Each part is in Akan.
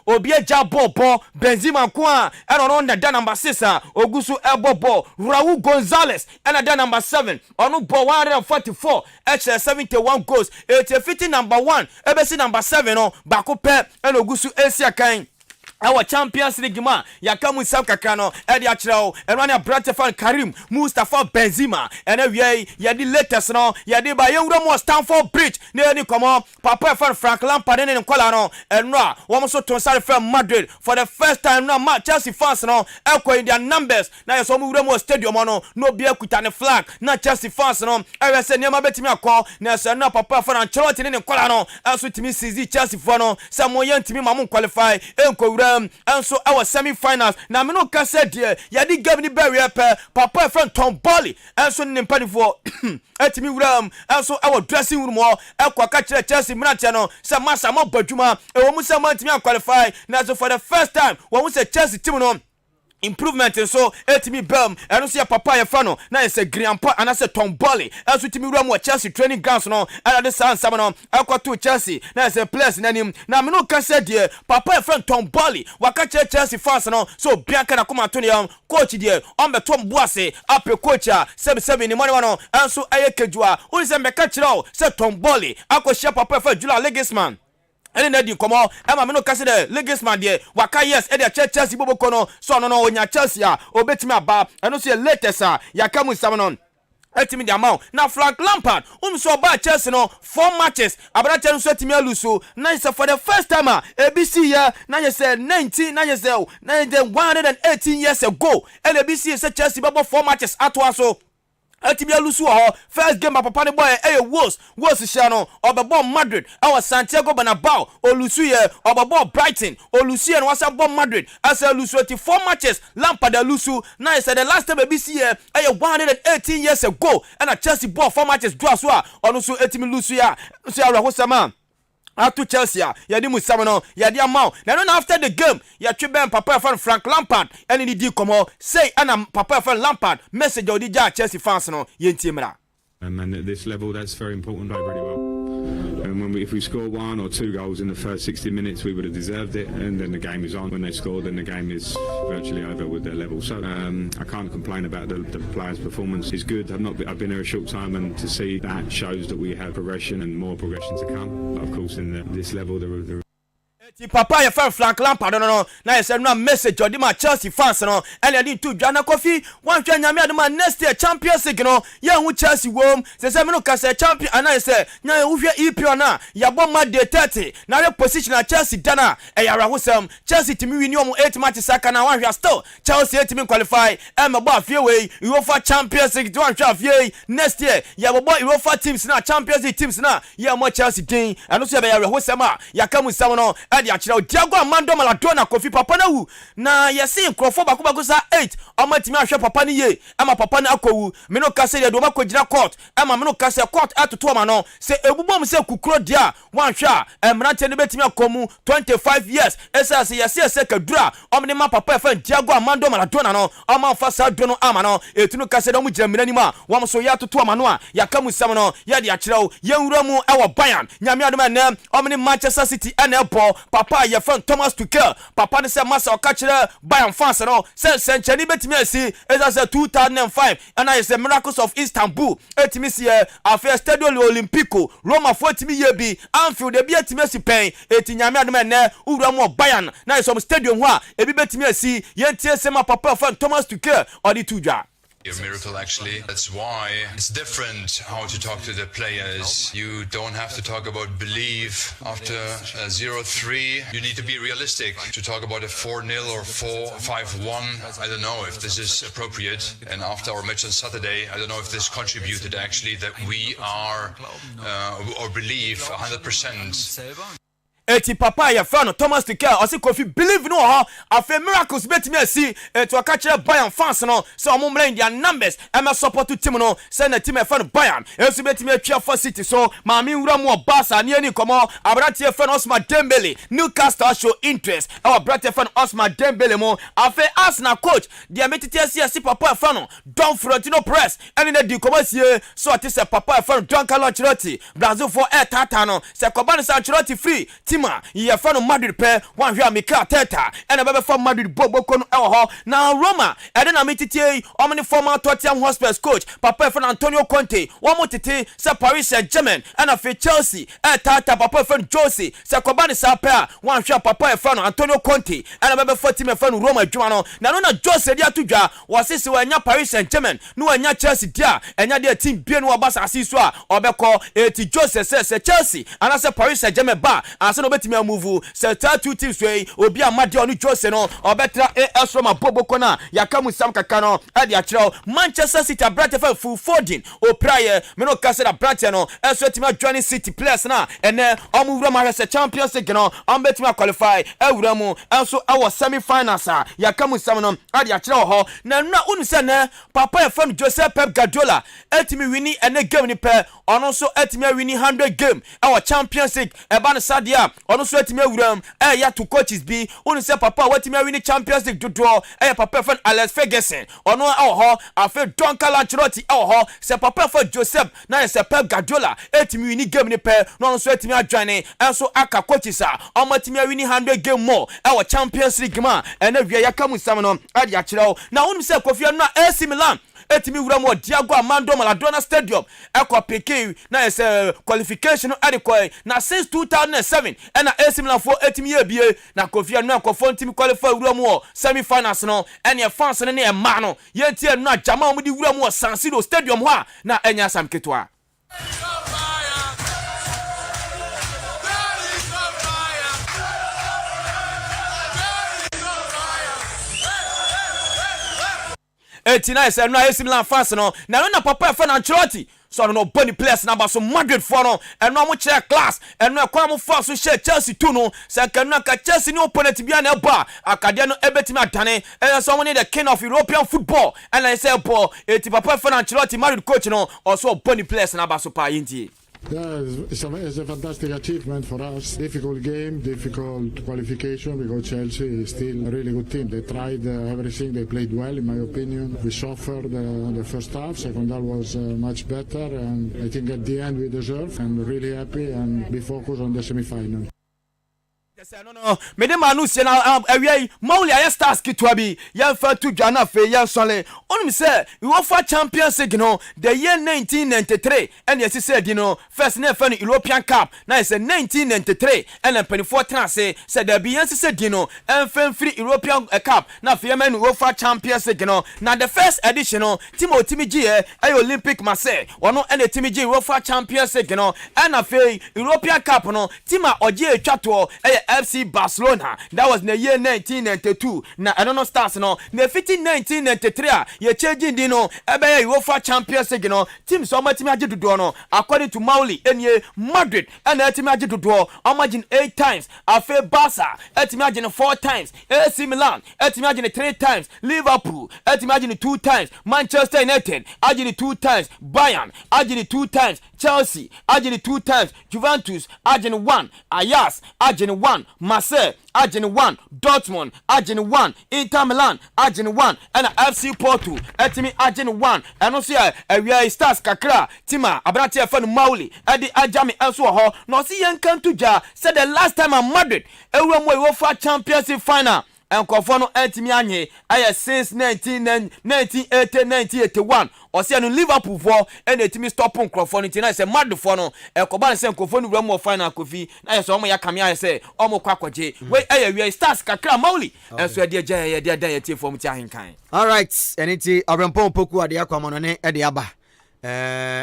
obi eja ball Benzema kwa and on the number 6 Ogusu elbow Raul Gonzalez and the number 7 on ball 144 extra 71 goals 50 number 1 ebesi number 7 on bako pe and Ogusu Esiakan our Champions League ma yakamu sam kakano edi achirao enwana Brantefan Karim Mustafa Benzema ene wie yedi latest no yedi ba yewura mo Stamford Bridge ne ni komo papa fan Frank Lampard ne nkola no enra wo so tonsare from Madrid for the first time na Chelsea fans no ekọ in their numbers na yeso mo wura mo stadium no bi akuta ne flag na Chelsea fans no ewe se niam betimi akọ na se na papa fan Ancelotti ne nkola no aso timi sizi Chelsea for no se mo yantimi ma mo qualify enko and so our semi-finals na me no ka said there yadi game ni barrier pe papa friend Tom Bolly and so nimpani for etimi wuram and so our dressing room ekwa ka kire Chelsea mrantia no se masa mo badwuma e wo mu se mo antimi qualify na so for the first time wo mu se Chelsea team no improvement so etimi bam eno so ya papa ya fano na yese grandpa anase Tom Bolly aso timi wura mo Chelsea training grounds no ala de san no akwato Chelsea na yese players nanim na me no ka said there papa ya friend Tom Bolly waka Chelsea fans no so bianca na kuma to ne coach there on be Tom Boase ape coach a 77 ni money no anso ayekejua uni se meka kire se Tom Bolly akohia papa ya Julian Legisman ene na di komo ema me no kase de Legisman de waka yes e de Chelsea boboko no so no onya Chelsea a obetimi aba eno so ye latest a yakamu sam no etimi di amount na Frank Lampard so ba Chelsea no 4 matches abra Chelsea so etimi aluso na is for the first time ABC year na you say 118 years ago and ABC say Chelsea babo 4 matches atwa so Atibia lusu first game papa ne boy Wolves shano obebo Madrid our Santiago Bernabeu olusu ye obebo Brighton olusu ye no wasa bo Madrid as a lusu 4 matches Lampard lusu na is the last time BBC ye 118 years ago and a Chelsea ball 4 matches draw so onusu etimi lusu ya so ya rahosama Atu Chelsea yadi musamano yadi amount na no after the game ya tweben papa fan Frank Lampard eni di komo say ana papa fan Lampard message odi ja Chelsea fans no yentie mra. And at this level that's very important, I really well. And if we score 1 or 2 goals in the first 60 minutes, we would have deserved it. And then the game is on. When they score, then the game is virtually over with their level. So I can't complain about the players' performance. It's good. I've been here a short time, and to see that shows that we have progression and more progression to come. But of course, in this level, there Papa ya fan Frank Lampard no na yese no message odi ma Chelsea fans no ele di to dwana kofi wan hwa nyame adema next year Champions League no ya hu Chelsea wom se me no ka se champion ana yese nya hu hwa EPO na ya bo ma day 30 na re position na Chelsea dana e ya rahosam Chelsea timi win omo 8 matches aka na wan hwa still Chelsea timi qualify e me bo afie we UEFA Champions League wan hwa afie next year ya bo UEFA teams na Champions League teams na ya mo Chelsea din anu so ya rahosam a ya kamu sam no adi achira Diego Armando Maradona kofi papa na wu na yesi nkrofo bakubaku sa 8 amatimi ahwe papa ni ye ama papa na akowu me no ka se de do makogina court ama me no ka se court atoto ma no se ebubom se kukuro dia wanhwa emrante ne betimi akomu 25 years esa se yesi ese kadura omne ma papa fa Diego Armando Maradona no ama fa sa do no ama no etunu ka se do mu giramira ni ma wam so ya atoto ma no a yakamu sam no ya de achira wo yenwura mu ewo Bayern nyame adom na omne Manchester City ene ebo papa ya fan Thomas Tuchel papa ne se masa okachire Bayern fans no se senchani betimi asi eza se 2005 and I say Miracles of Istanbul etimi se afia Stadio Olimpico Roma for etimi ye bi Anfield ebi etimi asi pen etinyame adom na ura mu Bayern na some stadium ho a ebi betimi asi yentie se ma papa fan Thomas Tuchel odi tudwa. A miracle, actually. That's why it's different how to talk to the players. You don't have to talk about belief after 0-3. You need to be realistic to talk about a 4-0 or 4-5-1. I don't know if this is appropriate. And after our match on Saturday, I don't know if this contributed actually that we are or believe 100%. Eti papa ya fano Thomas Tuchel osi kofi believe no ho afa Miracles betimi asi eto akachire Bayern fans no so omumre in their numbers am support team no say na team e fan Bayern esu betimi atwa for City so maami wura mu Barca ne ani komo abrante fan Osman Dembele Newcastle show interest our abrante fan Osman Dembele mo afa Arsenal coach dia metiti asi papa fan Don Florentino Perez ani na di komo sie so ati se papa fan Don Carlo Ancelotti Brazil for air tata no se koba ne Ancelotti free tima ye fa no Madrid pe wan hwe Mikel Arteta ena bebe fa Madrid boboko no ewo ho na Roma ede na metitie omni former Tottenham Hotspur coach papa fa Antonio Conte wo motete se Paris Saint-Germain ena fe Chelsea tata papa fa Jose se kobani sa pe a wan hwe papa fa no Antonio Conte ena bebe fa team fa no Roma adwuma no na no na Jose dia tudwa wasisi wanya Paris Saint-Germain no wanya Chelsea dia enya dia team bie no obasa asiso a obekọ eti Jose se Chelsea ana se Paris Saint-Germain ba ase no betimi amove se two teams wey obi amade onu Jose no obetra AS Roma boboko na yakamu sam kaka no ade akirao Manchester City abrate fa full folding o prayer me no kase da brate no eso etimi adwane City players na ene omwura ma se Champions League no betimi qualify ewura mu enso awo semi finals a yakamu sam no ade akirao ho na unu se na papa e fa Jose Pep Guardiola etimi wini ene game ni pe ono so etimi wini 100 game our Champions League eba no sadia ono so etimi ewuram ya to coaches bi unu se papa wetimi wini Champions League dodo papa fan Alex Ferguson ono ho afa Duncan Ancelotti ho se papa fa Joseph na se Pep Guardiola etimi wini game ni pe no ono so etimi adwane enso aka coaches a omatimi wini 100 game more our Champions League ma ena wi yakamu sam no ade akirao na unu se Kofi no AC Milan etimi wura mo Diego Armando Maradona Stadium pk na qualification adequate na since 2007 and AC Milan for etimi yebie na Kofi no akofo ntimi qualify wura mo semi finals no and your fans no na ma no yentie no ajama mo di wura mo San Siro Stadium ho a na enya sam ketwa Etina is no AC Milan fans no na papa fa na Ancelotti so no body players na ba so Madrid for no and no mo share class and no kwa mo fa so share Chelsea too no se kan no ka Chelsea ni opponent bia na ba akade no ebetimi adane and so the king of European football and I say ball eti papa fa na Ancelotti Madrid coach no also body players na ba so pa yinti. Yeah, it's a fantastic achievement for us. Difficult game, difficult qualification because Chelsea is still a really good team. They tried everything, they played well in my opinion. We suffered the first half, second half was much better and I think at the end we deserve and we're really happy and be focused on the semi-final. No me de manu se na awie Mauli aye stars kitwa bi yan fa tu dwana fe yan sole onum se we won for Champions League no the year 1993 and yes said you know first na fa European Cup na is 1993 and 24 trans say there be yes said you know and free European Cup na fe man we for Champions League no na the first edition no Timothy G Olympic Marseille ono and Timothy G we for Champions League no and fe European Cup no tima oje etwato FC Barcelona that was in the year 1992 na I don't know stars no na 1993 a ye change din no ebe ye UEFA Champions League no team so matimi ajedodo no according to Mauli enye Madrid and etimi ajedodo imagine 8 times afa Barca etimi agene 4 times AC Milan etimi agene 3 times Liverpool etimi agene 2 times Manchester United agene 2 times Bayern agene 2 times Chelsea agene 2 times Juventus agene 1 Ajax agene 1 Marseille agene 1 Dortmund agene 1 Inter Milan agene 1 and FC Porto etimi agene 1 and also we stars kakra tima abrante fa no Mauli edi ajami enso ho no si yankan tuja said the last time at Madrid ewuram we for Champions League final and Kofono etimi anye aye since 1980 1981 or say no Liverpool for and etimi stop on Kofono tina say Madrid for no ekoban say Kofono wura final Kofi na so omo yakame aye say omo kwakwaje we aye we stars kakra Mauli enso e de ya de tie for mti Ahenkan. All right, eniti Abrempon Poku ade akwama no ne ede aba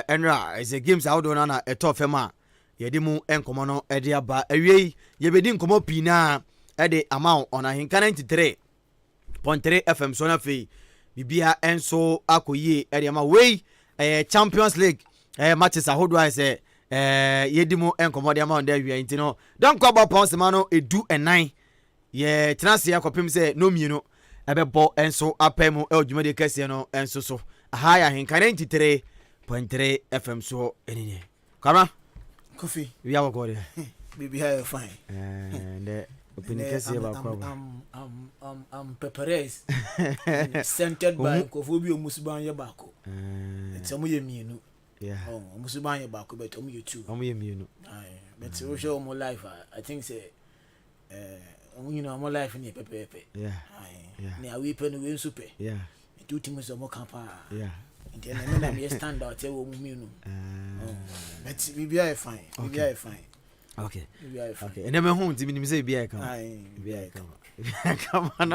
enra is a games out on na etofema yedi mu enkomo no ede aba awie yebedi nkomo pina ede amount on Ahenkan 93.3 FM so na fe bibia enso akoyie ede ama we Champions League matches ahodo say yedi mu enkomo de amount there we ntino don kwa ba pounds ma no edu enan ye transia kopim say no mienu ebebo enso apemu ejumade kase no enso so aha Ahenkan 93.3 FM so enine kama Kofi we are go there baby how you fine and I'm Peperes centered by Kofobi Musubanya Bako. It's a mienu. Yeah. Oh, Musubanya Bako, but you too. Mienu. but we show more life. I think say, you know, more life in the pepe. Yeah. Now we pen we super. Yeah. Do things more campa. Yeah. And then I stand out tell you. But we be fine. We be fine. Okay. We be fine. Okay. And then my home team say be come. Be Come on.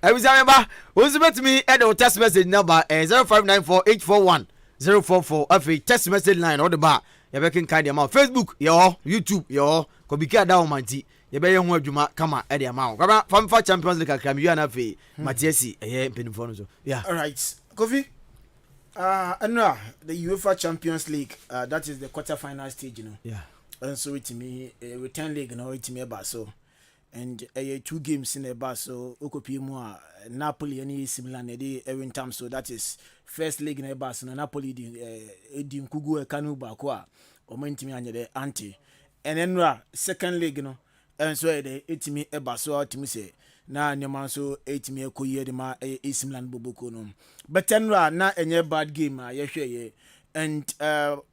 I was remember who's about me at the text message number 0594841044 afi text message line or the bar. You can kind them out. Facebook, yo, YouTube, yo, could be carried down, Manti. You better want to come at the amount. From for Champions League, I'm you and a fee. Matiasi, a penny. Yeah. All right. Kofi. And now the UEFA Champions League, that is the quarter-final stage, you know. Yeah. And so it me a return league, you know, it me about so. And 2 games in the bar, so Okopi more Napoli and AC Milan every time. So that is first league in the bar. So Napoli di Nkugu Kanu Bakwa or Mentimi and the anti. And then second league, you know, and so the 8 me a bar so to me say. Na nyama so 8 me ko ye de ma AC Milan boboko no but tenra na enye bad game ye hwe ye and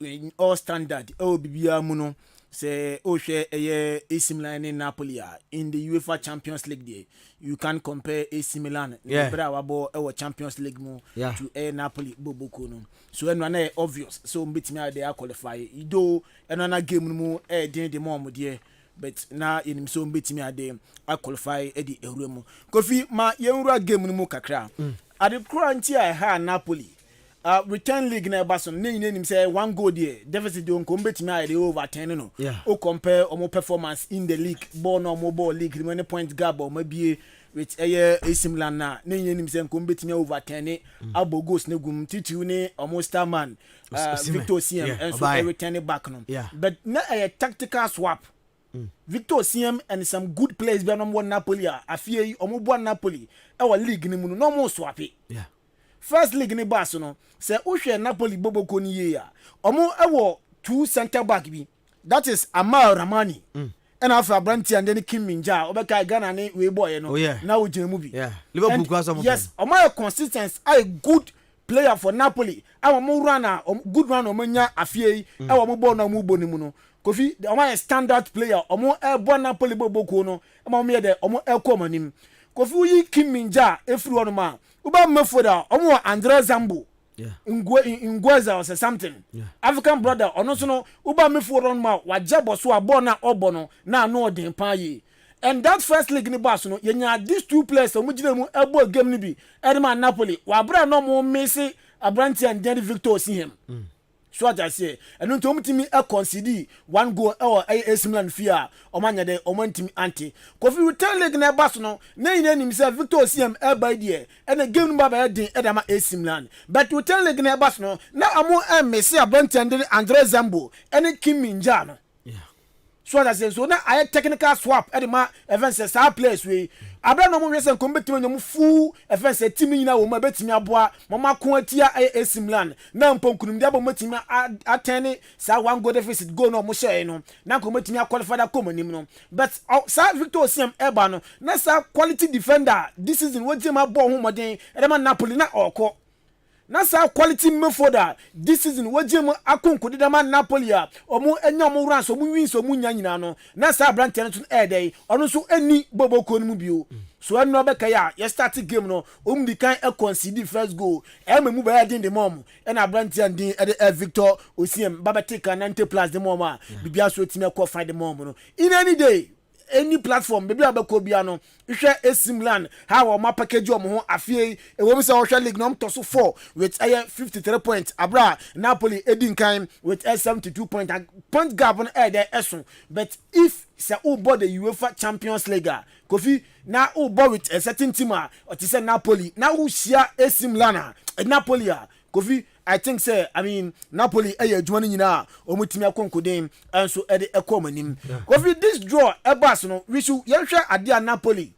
in all standard bibia mu no say hwe ye AC Milan and Napoli in the UEFA Champions League there you can compare AC Milan bra wabo Champions League mu to Napoli boboko no so eno na obvious so mbetimi dey qualify do eno na game mu den de mo there but na yenim so mbetimi ade a qualify edi ewremu Kofi ma yenwura game no mu kakra ade kura nti a ha Napoli return league na bason ne yenim say 1 goal there deficit don ko mbetimi ade over 10 no o compare omo performance in the league ball no mo ball league many point gap o mabie with AC Milan na ne yenim say ko mbetimi over 10 abo goals ne gum titu ne omo star man Victor Osimhen and so return back no but na a tactical swap Victor Osimhen and some good players be on Napoli afie omo Napoli e league ni mu no mo swap first league ni bass no say uhwe Napoli boboko ni ye omo e 2 center back bi that is Amal Ramani and after Branti and then Kim Minja obeka Ghana ni we boy no na o jina mu bi Liverpool kwa so yes omo e consistent a good player for Napoli omo run good run omo nya afie e omo ball na mu boni mu no Kofi the omo standard player omo e Napoli boboko no omo me de omo e ko manim Kofi yi Kim Minja efiri ono ma uba mefoda omo Andre Zambo Ngweza or something African brother ono so no uba mefoda ono ma wajabo so abo na obono na no den pa yi and that first league ni bass no yenya these 2 players omo gina mu ebo game ni bi edema Napoli wa bra no mo Messi Abranti and then Victor Osimhen so I say and no to mutimi e concede 1 goal or AC Milan fear o manya de o mantimi anti Kofi return league na bass no na yin nim say Victor Osimhen e by there and the game no ba den e da ma AC Milan but return league na bass no na amo Messi Abranti and Andre Zambo and Kim Minja no so I say so na I technical swap edema events say players we abra no mo wese ko betimi nyom fu events team nyina wo ma betimi aboa mama ko atia AC Milan na mponkunum de abo betimi atene sa 1 goal deficit go no mo share no na ko betimi qualify da komanim no but sa Victor Osimhen eba no na sa quality defender this season wo jema ball ho modern edema Napoli na oko na sa quality midfielder this season wajem akonko de ma Napoli omo enya omo ran so mu win so mu nya nyina no na sa brand ten tun edey ono so ani boboko no mu bio so eno be kaya ye start game no di kan e concede first goal e memu ba din de mom e na brand ten din Victor Osimhen baba take 90 plus de mom bibia so time ko find the mom no in any day any platform baby abeko bia no hwe AC Milan how o ma package o mo ho afie e wo bi se o hwe league no to so 4 with 53 points abra Napoli edin kan with 72 points point gap on there eson but if say o board the UEFA Champions League Kofi na o board with a certain team or to say Napoli na o share AC Milan Napoli Kofi I think say Napoli adwuma nyina omutimi akonkodem enso ede ekomanim Kofi this draw ebas no we should yehwe ade Napoli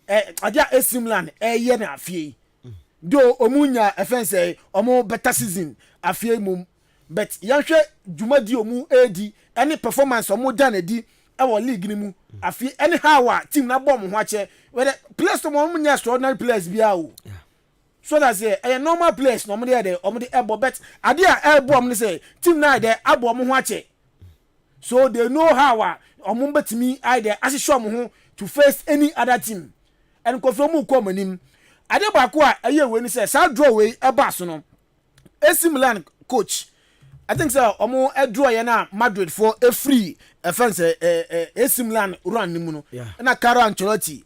ade AC Milan ye na afie do omunya offense omo better season afie mum but yehwe dwuma di omu edi any performance omo danedi e league ni mu afie anyhow team na bom ho ache we players to mo munya extraordinary players bia o so that say a normal place no mo dey ebo bet ade a ebo am say team na dey abo mo ho ache so they know how omo betimi either asisho mo ho to face any other team and Kofi mu ko manim ade ba ko a eye we ni say sa draw we eba so no AC Milan coach I think so omo draw ye na Madrid for a free offense AC Milan run ni mu no na Carlo Ancelotti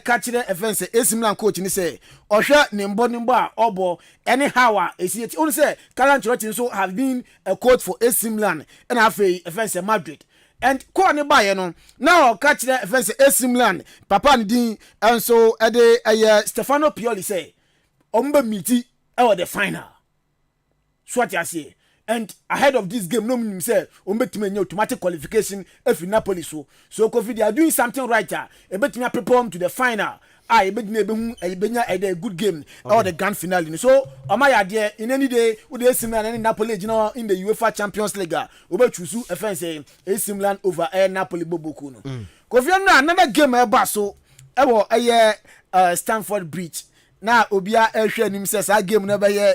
catch the offense AC Milan coach ni say ohwe ni mbo a obo anyhow a esi ti only say Carlo Ancelotti so have been a coach for AC Milan and afei offense Madrid and ko ne ba ye no now catch the offense AC Milan papa ni din and so Stefano Pioli say omba miti e the final so what you say. And ahead of this game, no mean say ombetime automatic qualification if Napoli so Kofi they are doing something right there. Ebetime prepare to the final. Ebetime ebenya a good game or the grand finale. So Amaya there in any day with the AC Milan and Napoli in the UEFA Champions League. Obe choose offense AC Milan over Napoli boboku no. Kofi another game eba so e Stamford Bridge. Na obia ehwe nim say sa game na be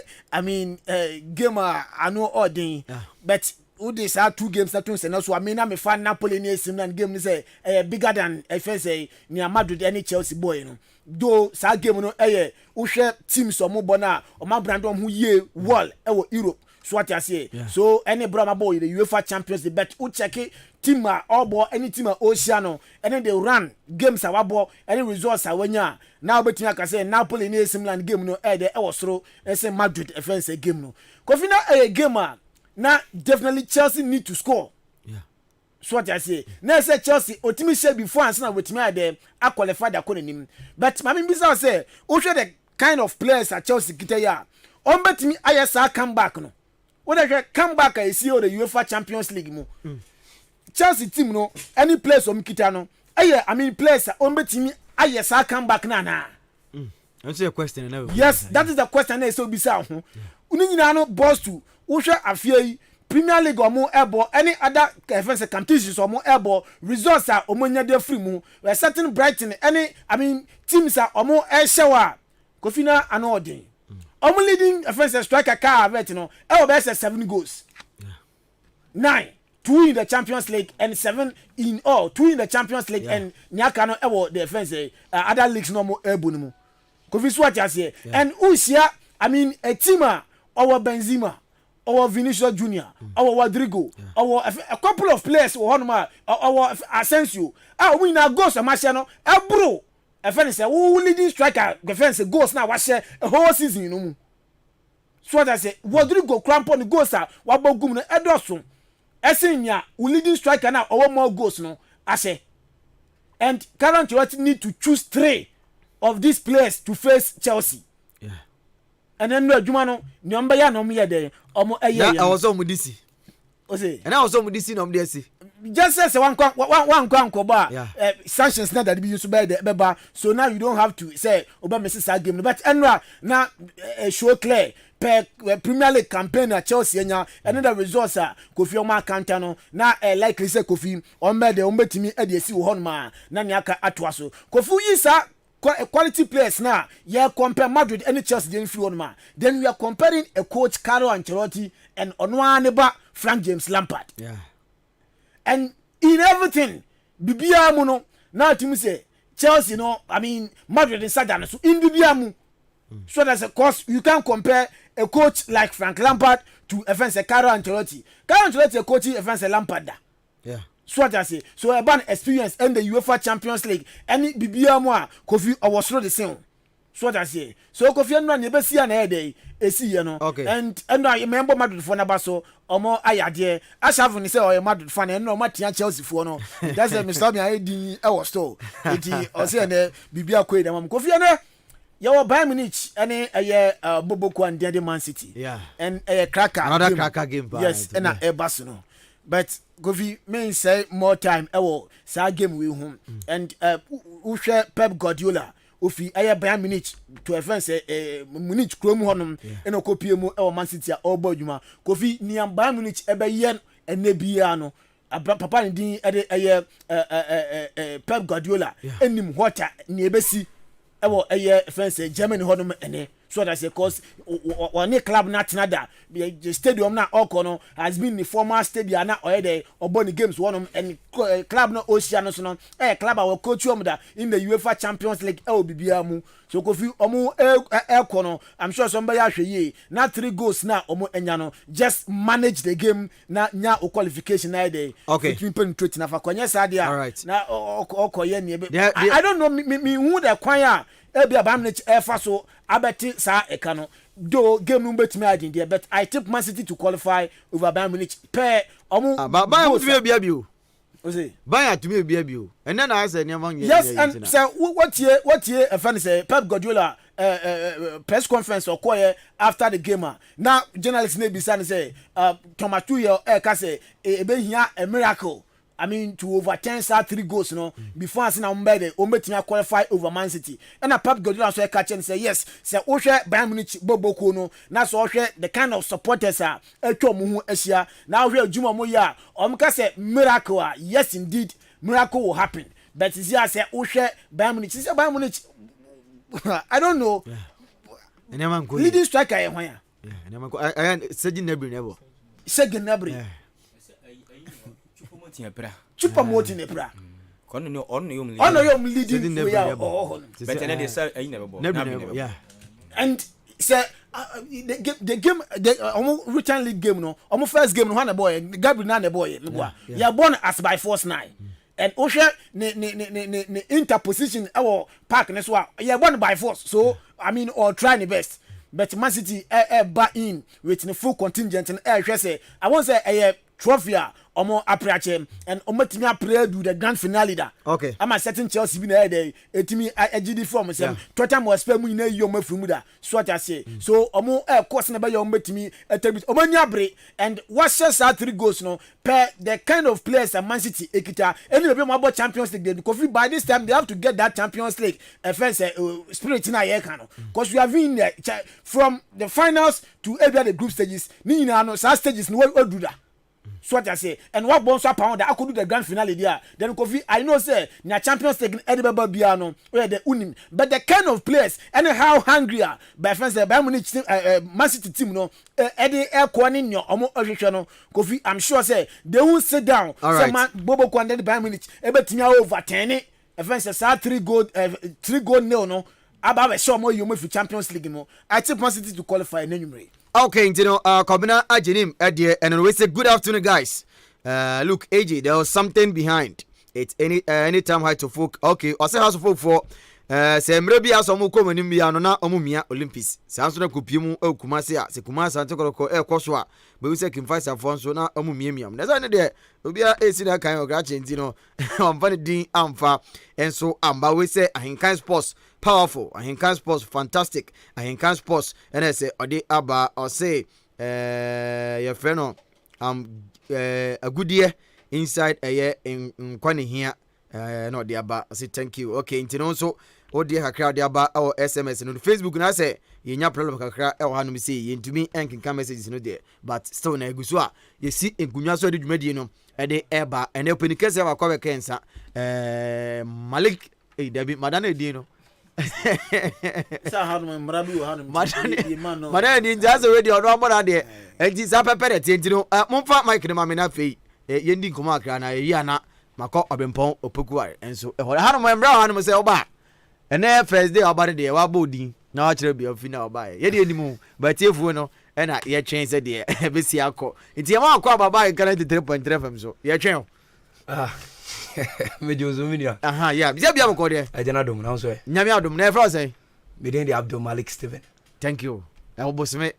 game I know ordin but who dey say 2 games that one say na so I mean na me fan Napoli ni AC Milan game ni say bigger than say ni Madrid any Chelsea boy no do sa game no uhwe teams o mo bo na o ma brandom hu ye wall Europe so what you say so any brother boy the UEFA Champions League but who check it team or any team Oceano and then they run games awabo any results awanya now betting I say Napoli ni AC Milan game no there was through say Madrid offense game no Kofi na a game na definitely Chelsea need to score so what I say na say Chelsea otimi share before and na wetimi there a qualify da konim but mami bisa say who share the kind of players at Chelsea kita ya on betimi ayesa come back no when I come back I see the UEFA Champions League mo Chelsea team no any place on kita no players on betimi ayesa come back na answer your question now yes that is the question na so bisa ho uni nyina no boss to wo hwe afie Premier League omo ebo any other offense competitions omo ebo results are omonya de free mu we certain Brighton any teams are omo ehyewa Kofina anodin omo leading offense striker car vet no be 7 goals 9 2 in the Champions League and 7 in all 2 in the Champions League and nyaka no the offense other leagues no mo ebo no mu Kofi so what you say and usia a team our Benzema our Vinicius Junior our Rodrigo our a couple of players our Asensio we na goals amashia bro offense who leading striker defense goals na wa share a whole season you know so what I say Rodrigo crampon goals wabogum no edoso Esenya who leading striker na our more goals no ase and currently what need to choose 3 of these players to face Chelsea and then no adwuma no nyomba ya no me there omo I was on mudisi say and I was on mudisi no me see just say one ba sanctions na that be use by the beba so now you don't have to say oba Messi game but enra na show clear per Premier League campaign at Chelsea nya and the results Kofi Oma counter no na likely say Kofi on be the ombetimi e dey see wo hon ma na nyaka atoa so Kofi yi sa quality players now yeah compare Madrid and Chelsea didn't free on then we are comparing a coach Carlo Ancelotti and Onwaneba Frank James Lampard and in everything bibia mu no now to say Chelsea Madrid and Sadan so in bibia mu so that's a course you can't compare a coach like Frank Lampard to offense Carlo Ancelotti a coach offense Lampard so what I say so a ban experience in the UEFA Champions League any bibia mo Kofi was not the same so what I say so Kofi no na be see na e esi ye no and I remember Madrid for na ba so omo ayade ashavu ni say o Madrid fan and no matia Chelsea for no that's the Mr. Me I din e was store eti o say na bibia ko e da mam Kofi na your Bayern Munich any Boboku and the Man City and cracker another cracker game yes and a Barcelona but Kofi may say more time sa game we home and share Pep Guardiola ofi Bayern Munich to offense Munich krom honum and okopie mu Man City all boduma Kofi niam Bayern Munich yen enebia no papa ndin Pep Guardiola enim water ni ebesi offense Germany honum ene so that's because one club not another the stadium na Okono has been the former stadium na already oboni games one and club no Oceano so no club our coach that in the UEFA Champions League bibiamu so kofi omo Kono I'm sure somebody ahwe na 3 goals na omo enya no just manage the game na nya o qualification na day between penetrate na fa kwanya sadia na okoye ne I don't know me who the kwanya ebi abamnich efa so abeti sa ekano do game no betimi agin there but I tip Man City to qualify over Bayern Munich per omo Bayern to be biabio o say Bayern to be biabio and then I say never yes and say what year a fan say Pep Guardiola press conference or choir after the game now journalists may be saying say Thomas Tuchel ka say e be hia a miracle I mean to overturn 3 goals no before I see na mbede o metimi qualify over Man City and a Pep Guardiola so catch and say yes say o hwe Bayern Munich boboko no na so hwe the kind of supporters a atwa mu hu ahia na hwe adwuma mo ya o mka say miracle yes indeed miracle will happen but is here say o hwe Bayern Munich say Bayern Munich I don't know leading striker e hwan ya I Sergin Gnabry never Sergin Gnabry Chupa moti ne pra. Kono no on yom leading player but then they say I never ball. Yeah. And say the game the return league game no first game no na boy Gabriel na boy you born as by force 9 and Osha ne interposition our park ne so you born by force so I mean or try the best but Man City back in with the full contingent and say I won't say a trophy omo aprache and omatimi apre do the grand finale da okay am a certain Chelsea bi na dey etimi agidi form say Tottenham was spend mu na yo mafuru da so what I say so omo course na be yo omatimi etabit omanya bre and what says 3 goals no per the kind of players that Man City ekita any be mo Champions League because by this time they have to get that Champions League first spirit na here kan because we have been from the finals to every the group stages ni na no stages no we do that. So what I say, and what bonus pound I could do the grand finale there. Then Kofi, I know say na Champions League Edinburgh Biano where the unim, but the kind of players and how hungry are by friends the Bayern Munich team, Man City team no, Eddie Air Kwanin your omo no Kofi. I'm sure say they won't sit down. Say man Bobo Kwan the Bayern Munich ebe tinya over 10 it. Friends say 3 goal nil no. About show more you move for Champions League no. I take Man City to qualify in enumerate. Okay, you know, Kobina Ajenim and we say good afternoon, guys. Look, AJ, there was something behind it. Anytime high to folk. Okay, I say house of folk for say maybe as omu come ni mia no na omu mia Olympics. Sanso na kupiemu Kumasi a se Kumasi antoko ko kwoswa. Be we say Kim Faisal Afonso na omu mia. Na say ne de obi a esi na kan ograche nti no. Amfa din amfa. Enso amba we say Ahenkan Sports powerful. Ahenkan Sports fantastic. Ahenkan Sports and I say ode aba or say your friend a good year inside a year in kwani here no the aba I say thank you. Okay, nti no so ode kakra de aba or SMS no Facebook na say yenya problem kakra e wa no me say yentumi enkenka messages no there but still na egusu a ye si enkunwa so de dwumadi no e de eba ene openikese wa kwa kensa Malik Dabi madana edin no sa hanu mrabi hanu madana edin jaza we de ono amora de enti sa pepere tienti no momfa mic ne ma me na fei yendi nkoma akra na yi ana makọ obempon opokuare enso ehore hanu mo embra hanu se oba ene first day oba de wa bodin na wa kire bia fi na oba ye de enimu but efu no ena ye twen se de be si akọ enti ye ma akọ ababa kana 3.3 fm so ye twen Mejo Minia. Aha, yeah. Bia mo de. Ajana dom na so e. Nyame adom na e fra say. Me den de Abdul Malik Steven. Thank you. E bosome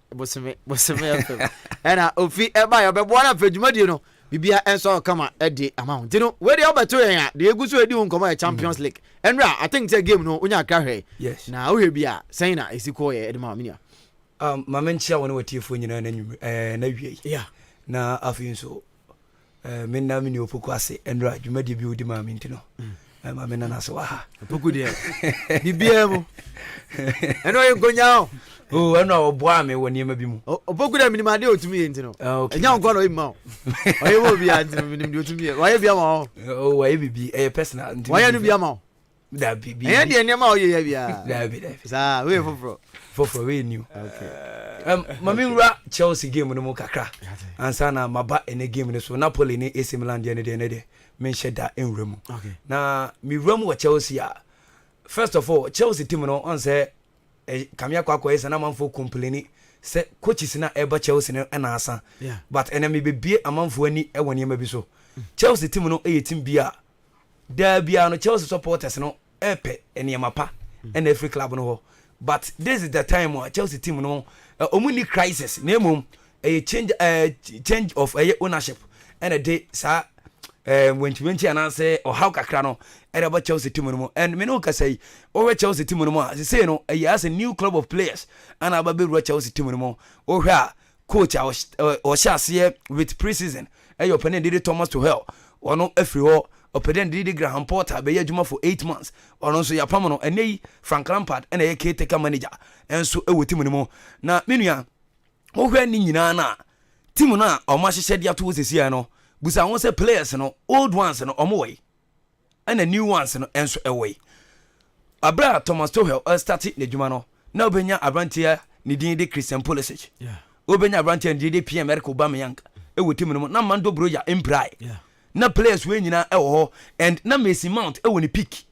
FM. Ena ofi e ba yo be bo na fadwumadi no. Bibia enso kama e de amount. Ti no we de obeto yen a de eguso edi hun koma Champions League. Enra I think say game no onya akra hwe. Yes. Na wo hwe bia say na esiko ye e de ma minia. Ma menchia wona watiefo nyina na nwum na wie. Yeah. Na afi nso men na mini opoku ase enra dwumadi bi odi ma minti no ma men na so wa opoku de bibia mu eno ye gonya o eno oboa me woni ma bi mu opoku de minimade otumi ye nti no enya nko no imma oye wo bia nti minimade otumi ye wa ye bia ma o wa ye bibi personal nti wa ye no bia ma That be And the name of you, that be sir. We for we new. okay. Mamira Chelsea game no more kakra. Ansa na maba ene game no so Napoli ni AC Milan de ne mention that in room. Okay. Na mi room wa Chelsea a. First of all, Chelsea team no on say kamia kwa esa na manfo complain say coaches na eba Chelsea na asa. Yeah. But enemy be bie amanfo ani e woni ma bi so. Chelsea team no e team bia. There bia no Chelsea supporters no epe eniema pa and every club no. But this is the time where Chelsea team no omuni crisis name a change of ownership and a day sa when you and say or how kakra no about Chelsea team no and me no ka say over Chelsea team no as say no as a new club of players and about be Chelsea team no or where coach or shas here with preseason and your opponent did Thomas Tuchel or no every all opponent did Graham Potter be adwuma for 8 months or no so ya pam no ene Frank Lampard and a caretaker manager and so e team no na menua wo hwa ni nyina na team na o ma hyehyɛ dia to sesi no busa won say players no old ones no omo way and the new ones no enso away abra Thomas Tuchel started the adwuma no na obenya abrantia ni din de Christian Pulisic yeah obenya abrantia ni de PM Eric Aubameyang e team no na Mando Broja emprai yeah na players we nyina e wo ho and na Mason Mount e wo ni pick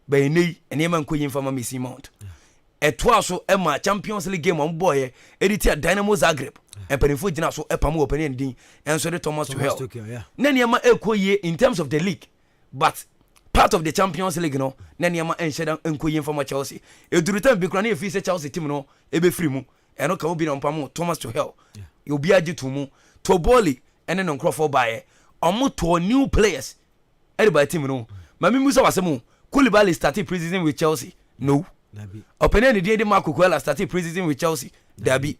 by nei ene man koyin fama Mason Mount etwa so e ma Champions League game on boy edit Dynamo Zagreb and penifo gina so e pam open endin enso de Thomas Tuchel yeah na niema e koye in terms of the league but part of the Champions League no na niema enhyeda enkoyin fama Chelsea edurutan bi kra na e fi se Chelsea team no e be free mu eno ka obi na pam Thomas Tuchel e obi agi to mu to Boli ene no Crawford bae omo to new players everybody team no mami musa wasemu Koulibaly started preseason with Chelsea no Dabi opponent dey dey Marco Cuella started preseason with Chelsea Dabi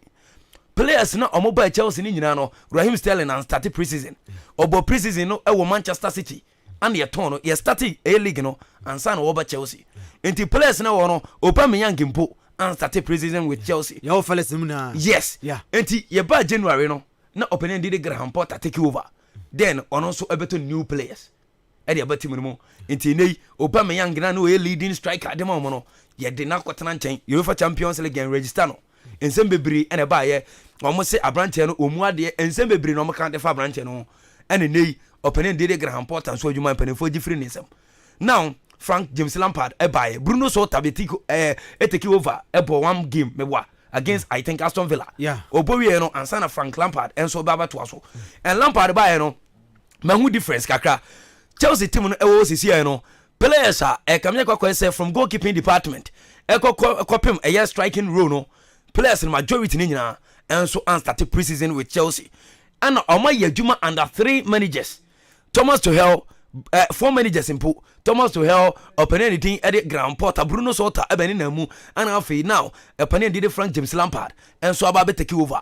players no omo by Chelsea ni nyina no Raheem Sterling and started preseason obo preseason no e wo Manchester City and ye turn no ye started a league no and san over Chelsea enti players na wo no Aubameyang mpo and started preseason with Chelsea yo fellas na yes yeah enti ye ba January no na opponent dey Graham Potter take over then on also ebeto new players e dey abati mu enti nei Aubameyang na no leading striker dem mo no ye dey na kwotena nchen UEFA Champions League and register no ensem bebiri ene ba ye omo se abrante no omu ade ensem bebiri no mo kan defa abrante no ene nei opponent dey Graham Potter so adwuma panefo gifri nsem now Frank James Lampard e ba ye Bruno Sota betiko take over e bo one game mewa against I think Aston Villa yeah obowie no ansana Frank Lampard enso ba to aso and Lampard ba ye no mahu difference kakra Chelsea team no e wo sisi no players are kamya kwa say from goalkeeping department e kopim e striking role no players in majority ni nyina and so and started preseason with Chelsea and oma yadwuma under 3 managers Thomas Tuchel 4 managers impo Thomas Tuchel opponent din Eddie Graham Potter Bruno Sota ebeni na mu and afei now opponent din Frank James Lampard and so aba be take over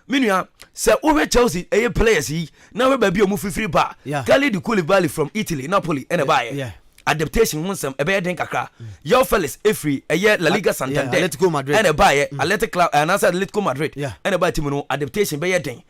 minua say over Chelsea players yi na we ba bi omu free ba Khalid Koulibaly from Italy Napoli and buy yeah adaptation wonsam ebe den kakra your fellas efree La Liga Santander Atletico Madrid and buy Athletic Club and Atletico Madrid and buy team no adaptation be den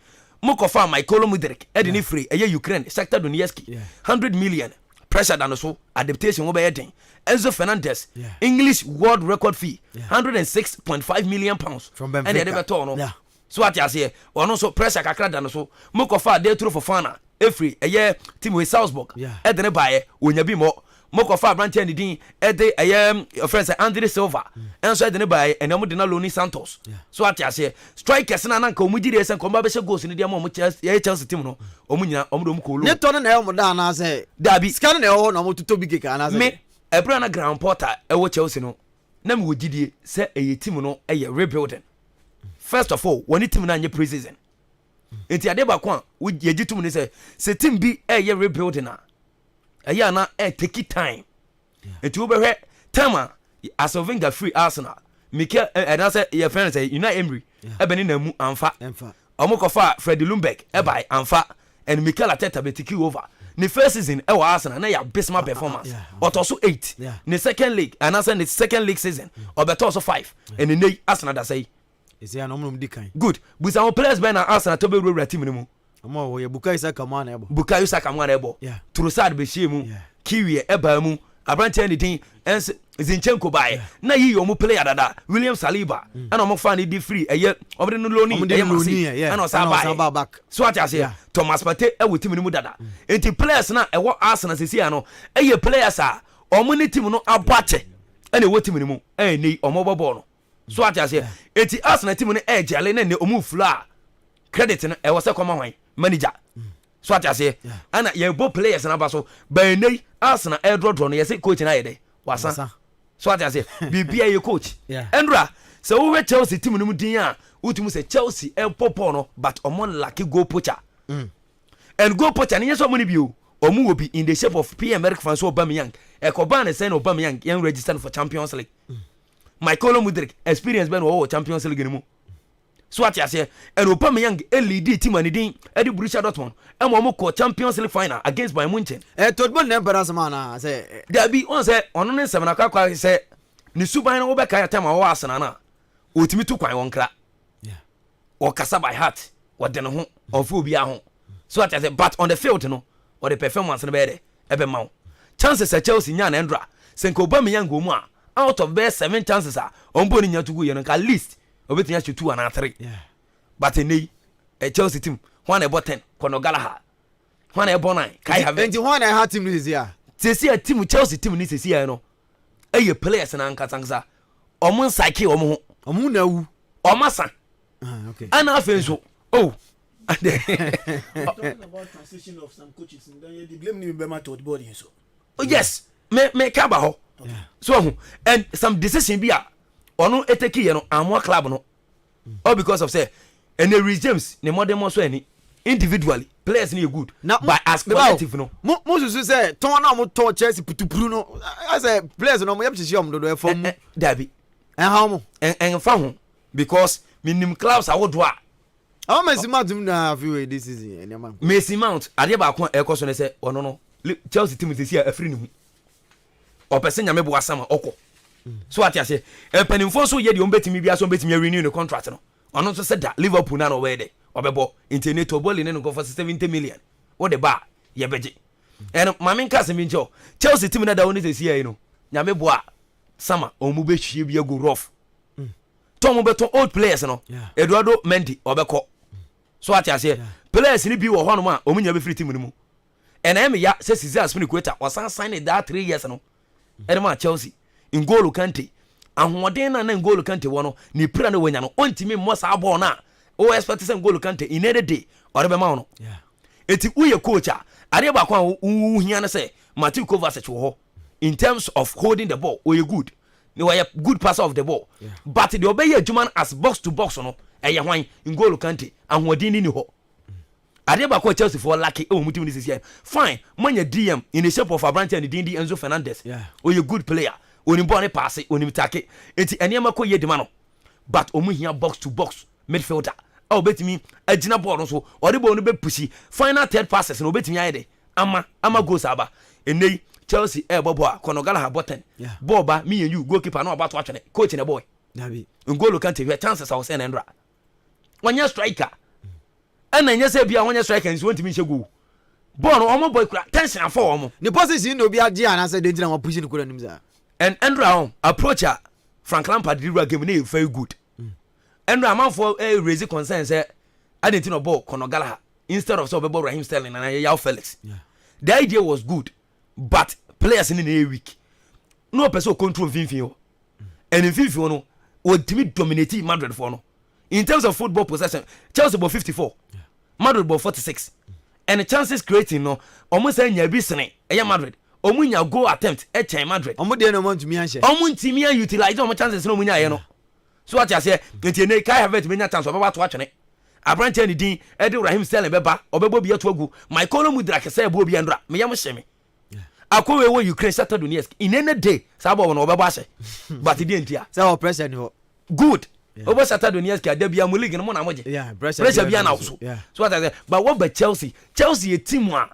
Mokofa Michael Mudrik edini free Ukraine Shakhtar Donetsk 100 million pressure than so adaptation wo be den Enzo Fernandez English world record fee 106.5 million pounds from Benfica and they beto no so what you say ono so pressure kakra than so Mokofa dey through for fana efree team with Salzburg edene buy onyabi mo Mokofa branch and din ede friends Andre Silva and so edene buy and omo de na Loni Santos so what you say strikers na nanka omu gire sen ko ba be goals ni dia mo Chelsea team no omu nyina omo do mu ko lo ne to no na e mo da na say dabi scan na e ho na mo tuto bi keka na say me ebra na Graham Potter e wo Chelsea no na me wo gidie say team no rebuilding first of all when team na nye preseason enti ade ba ko a wo yegitum ni say team bi rebuilding na na take time enti wo behwe time as of Wenger free Arsenal Mikel and I say your friends say Unai Emery ebeni na mu amfa omokofa Fred Lundberg by amfa and Mikel Arteta be take over the first season e wa Arsenal na ya abysmal performance but also 8 the second league and I say the second league season but also 5 and the Arsenal that say is ya no mum dikan good but some players be na Arsenal to be reward team ni mu omo wo ye Bukayo Saka man ebo Bukayo Saka man ebo Trossard be hie mu Kiwi e ba mu abranche ni din ense Zinchenko bae na yi yo mu player dada William Saliba ana mo fa ne di free eye obde no loni eye masi ana o sa back so ati ase Thomas Partey e wo team ni mu dada enti players na e wo Arsenal sesi ano eye players a omo ne team no aboache ana wo team ni mu nei omo bobo no so ati ase enti Arsenal team no e jale na ne omu fula credit no e wo se koma hwan manager so ati ase ana ye bo players na ba so ba nei Arsenal e draw no ye se coach na ye de wasa so what I say bibia ye coach Endra so we Chelsea team no mu din a utumu say Chelsea e popo no but omon lucky goal poacher and goal poacher no so money bi o omu will be in the shape of PM American fans Aubameyang e ko ban say no Aubameyang yan register for Champions League Michael Mudrik experience ben wo Champions League ni mu so what I say and Aubameyang e lead team ani din e di Borussia Dortmund e mo ko Champions League final against Bayern Munich Tottenham na embarrass man na say there be on say ono ne nsem na kwa say ni suban no wo be ka time wo Arsenal na otimi to kwan won kra o kasa by heart wo de ne ho ofo obi a ho so what I say but on the field no or the performance no be there e be ma chances a Chelsea nya na Endra senko Aubameyang go mu a out of best 7 chances a ombo ni nya to go ye no at least obetinya 2 and 3 but nei a Chelsea team one about 10 kono Gallagher one about 9 kai have enti one I had team this year sesi a team Chelsea team ni sesi ya no eye players na nkasansa omo psyche omo na wu omasa okay ana afenso oh talking about transition of some coaches and then you blame me be my to the body so oh yes me ka ba ho so and some decision bi a ono eteki ye no amwa club no all because of say and Reece James ne modern mo so any individually players ni good now, but as collective no mo so say ton na mo to Chelsea putupuru no I say players no mo yam chichi om do for mu dabi how mo en fa ho because minim clubs awodo a how Messi Mount na have this season any man Messi Mount ade ba ko e ko so ne say ono no Chelsea team sisi a afri ni hu o pese nyame bo asama okọ so ati ase panimfo so ye de ombetimi bia so ombetimi renew the contract no ono so said that Liverpool na no we de obebo international ball ne no go for 70 million what the bar ye beje and mamen kase mi njo Chelsea team na da woni sisi ai no nyame bo a sama omu be hwie bia go rough tom beto old players no Eduardo Mendy obeko so ati ase players ni bi wo ho no ma omu nya be free team ni mu and am ya say Cesar Spinqueta was signed that 3 years no edema Chelsea N'Golo Kante ahoden na N'Golo Kante wo no ni pra na wanya no ontimi mo sa ball na o expect say N'Golo Kante in any day or be ma no eti uye coach a ade ba kwa uhia na say Matthew Kovacic wo ho in terms of holding the ball we good ni we good passer of the ball but the obey adjuman as box to box no eye hwan N'Golo Kante ahoden ni ho ade ba kwa Chelsea for lucky o mutim this year fine manya DM in the shape of Abrante and Dindi Enzo Fernandez o you good player oni ball pass oni take enti enema ko ye dema no but omu hia box to box midfielder o betimi agina ball no so o de ball no be pushi final third passes no betimi ayede ama goals aba enei Chelsea bobo a kono Gallagher button ball ba me and you goalkeeper no about to atwene coach na boy nabi N'Golo Kante we chances I was saying Endra wanya striker ana nya se bia wanya striker nso ntimi hye go ball no omo boy kura tension afọ omo ni position no bia dia na say dey na push ni kura nim za and Endra approacher Frank Lampard did game na very good Endra man for raise concern say identity no ball kono Gallagher instead of so be ball Raheem Sterling and Yao Felix the idea was good but players in the week no person control Vinfio and in Vinfio no would dominate Madrid for no in terms of football possession Chelsea ball 54 Madrid ball 46 and the chances creating no almost anya bi sene Madrid omunya goal attempt chen Madrid omo de no want to me answer omo ntimi an utilize omo chances no munya ye no so what you say enti ne kai have it menya chance obaba to atwene Abrante ni din de Raheem Sterling beba obebo bi ato agu Michael Mudrak say bo bi Endra me yam hye me akowe wo Ukraine Shakhtar Donetsk in any day sabo no obeba hye but di entia say our pressure ni ho good over Shakhtar Donetsk adabia mu league no mo na moje pressure bi na so so what I say but what about Chelsea a team one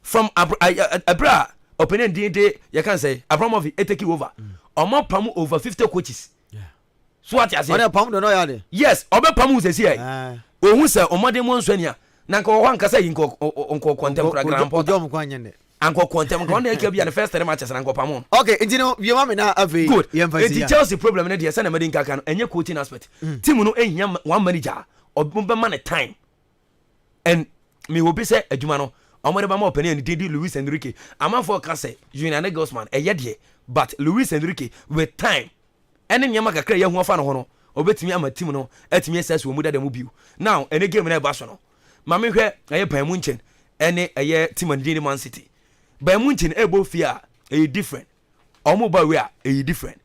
from Abra opinion day you can say Abramovich take over omo pam over 50 coaches so what I say on pam do no ya de yes obe pam who say ohun say omode mo nso ania na nka wo hanka say nko contemporary grand porter Ojom kwa nyene anko kontem ko na ka bia the first 3 matches anko pamon okay intino we ma me na ave good yemfasi it Chelsea problem na dia say na medin kaka no enye coaching aspect team no ehia one manager obumba man time and me will be say adwuma no omode ba ma opinion ni Didi Luis Enrique amafo ka say Julian Nagelsmann eye de but Luis Enrique with time ene nyama kakra ye hu afa no ho no obetimi ama team no atimi assess wo mu da mu biu now ene game na e ba so no ma me hwe eye Bayern Munchen ene eye team and Man City Bayern Munchen e bo fia e different omo ba we a e different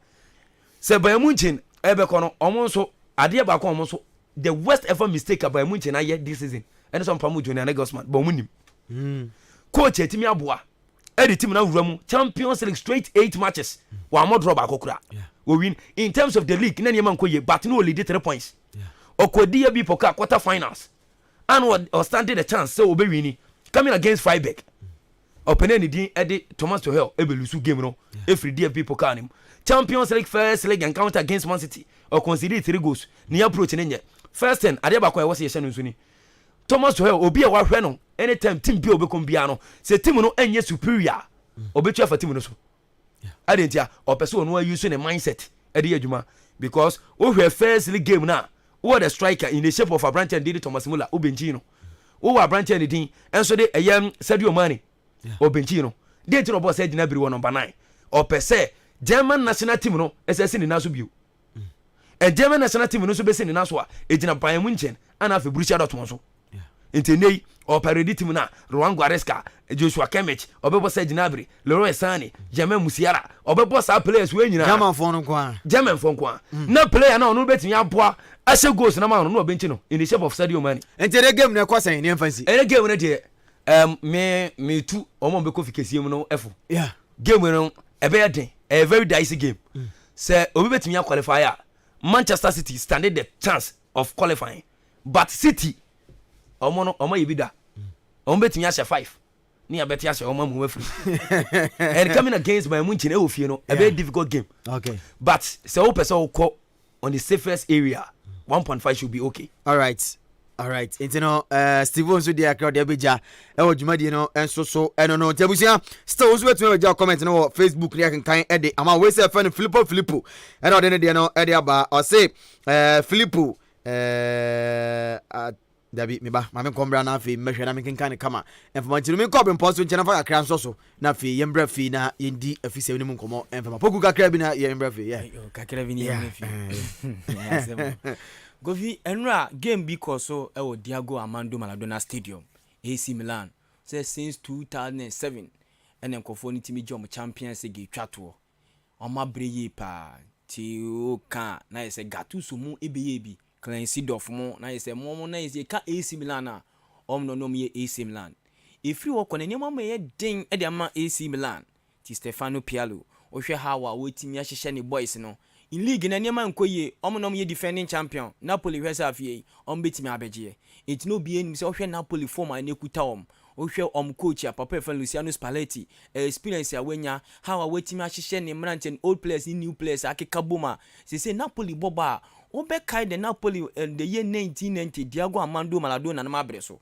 se Bayern Munchen e be kono omo so ade ba ko omo so the worst ever mistake Bayern Munchen na ye this season ene so mpamu Julian Nagelsmann bo munim coach etimi aboa e the team na wura Champions League straight 8 matches wa mo draw ba kokura we win in terms of the league na niam nkoye but no lead 3 points okodi ya bi poka quarter finals and or standing a chance so obe wini coming against Freiburg open ni din e de Thomas Tuchel e be lusu game no every day people can him Champions League first leg encounter against Man City or concede 3 goals ni approach ni first 10 ade ba kwa e wo se ye no suni Thomas Tuchel obi e wa hwe no anytime team bi obekom bia no se team no enye superior obetu afa team no so adentia opeso no use ne mindset e de adwuma because o hwe first league game na o the striker in the shape of a branch and did Thomas Muller obenchi no o wa branch and din enso de eyam Sadio Mane obenchi no de ti no boss e gina biri wo number 9 opese German national team no esese ni naso bio e German national team no so be se ni naso a e gina Bayern Munchen ana fe Borussia Dortmund so intene operedi team na Rowan Goretzka Joshua Kimmich obebo se ginabri Leroy Sane German Musiala obebo sa players we nyina German fo nko na player na onu betimi aboa ase goals na ma no benchi no in the shape of Sadio Mane intene game na kwasan ni emfansi game na de me tu omo be kofikesi mu no efo game no ebe den a very dicey game say obi betimi qualify Manchester City standing the chance of qualifying but City omo yebida omo betimi ase 5 ni abeti ase omo mu afri and coming against Bayern Munchen e ofie no a very difficult game okay but say o person will call on the safest area 1.5 should be okay all right intino Steven so dia crowd ebeja e wo dwumadi no enso so eno no tabusia still also betwe ebeja comment no Facebook ri akenkan e de ama we say fan Filippo e no de ne de no e de aba o say Filippo dabi me ba ma me kombra na afi mehwe na me kenkan kama information me kobe mposo nche na fa kakra nso so na afi yembra fi na yendi afi se woni nkomo enfama poku kakra bi na yembra fi kakra bi ni yembra fi Govi enra game because so e wo Diego Armando Maradona Stadium AC Milan say since 2007 enen kofo ni timi jom Champions League twato o ma breye pa ti o kan na yese Gattuso mu ebeye bi Clancy Doff mu na yese mo na yese ka AC Milan na no me AC Milan ifri wo kone nyama me ye den e de ama AC Milan ti Stefano Pioli o hwe hawa wo timi ahihye ne boys no in league na nyama nkoye no me defending champion Napoli hwesa afie betimi abeje it no be enim se o hwe Napoli form an ekuta o hwe coach a Papa Fan Luciano Spalletti experience a wenya how a wetimi ahihye ne mranchen old players new players akeka boma se Napoli boba o be kai the Napoli the year 1990 Diego Armando Maradona na mabre so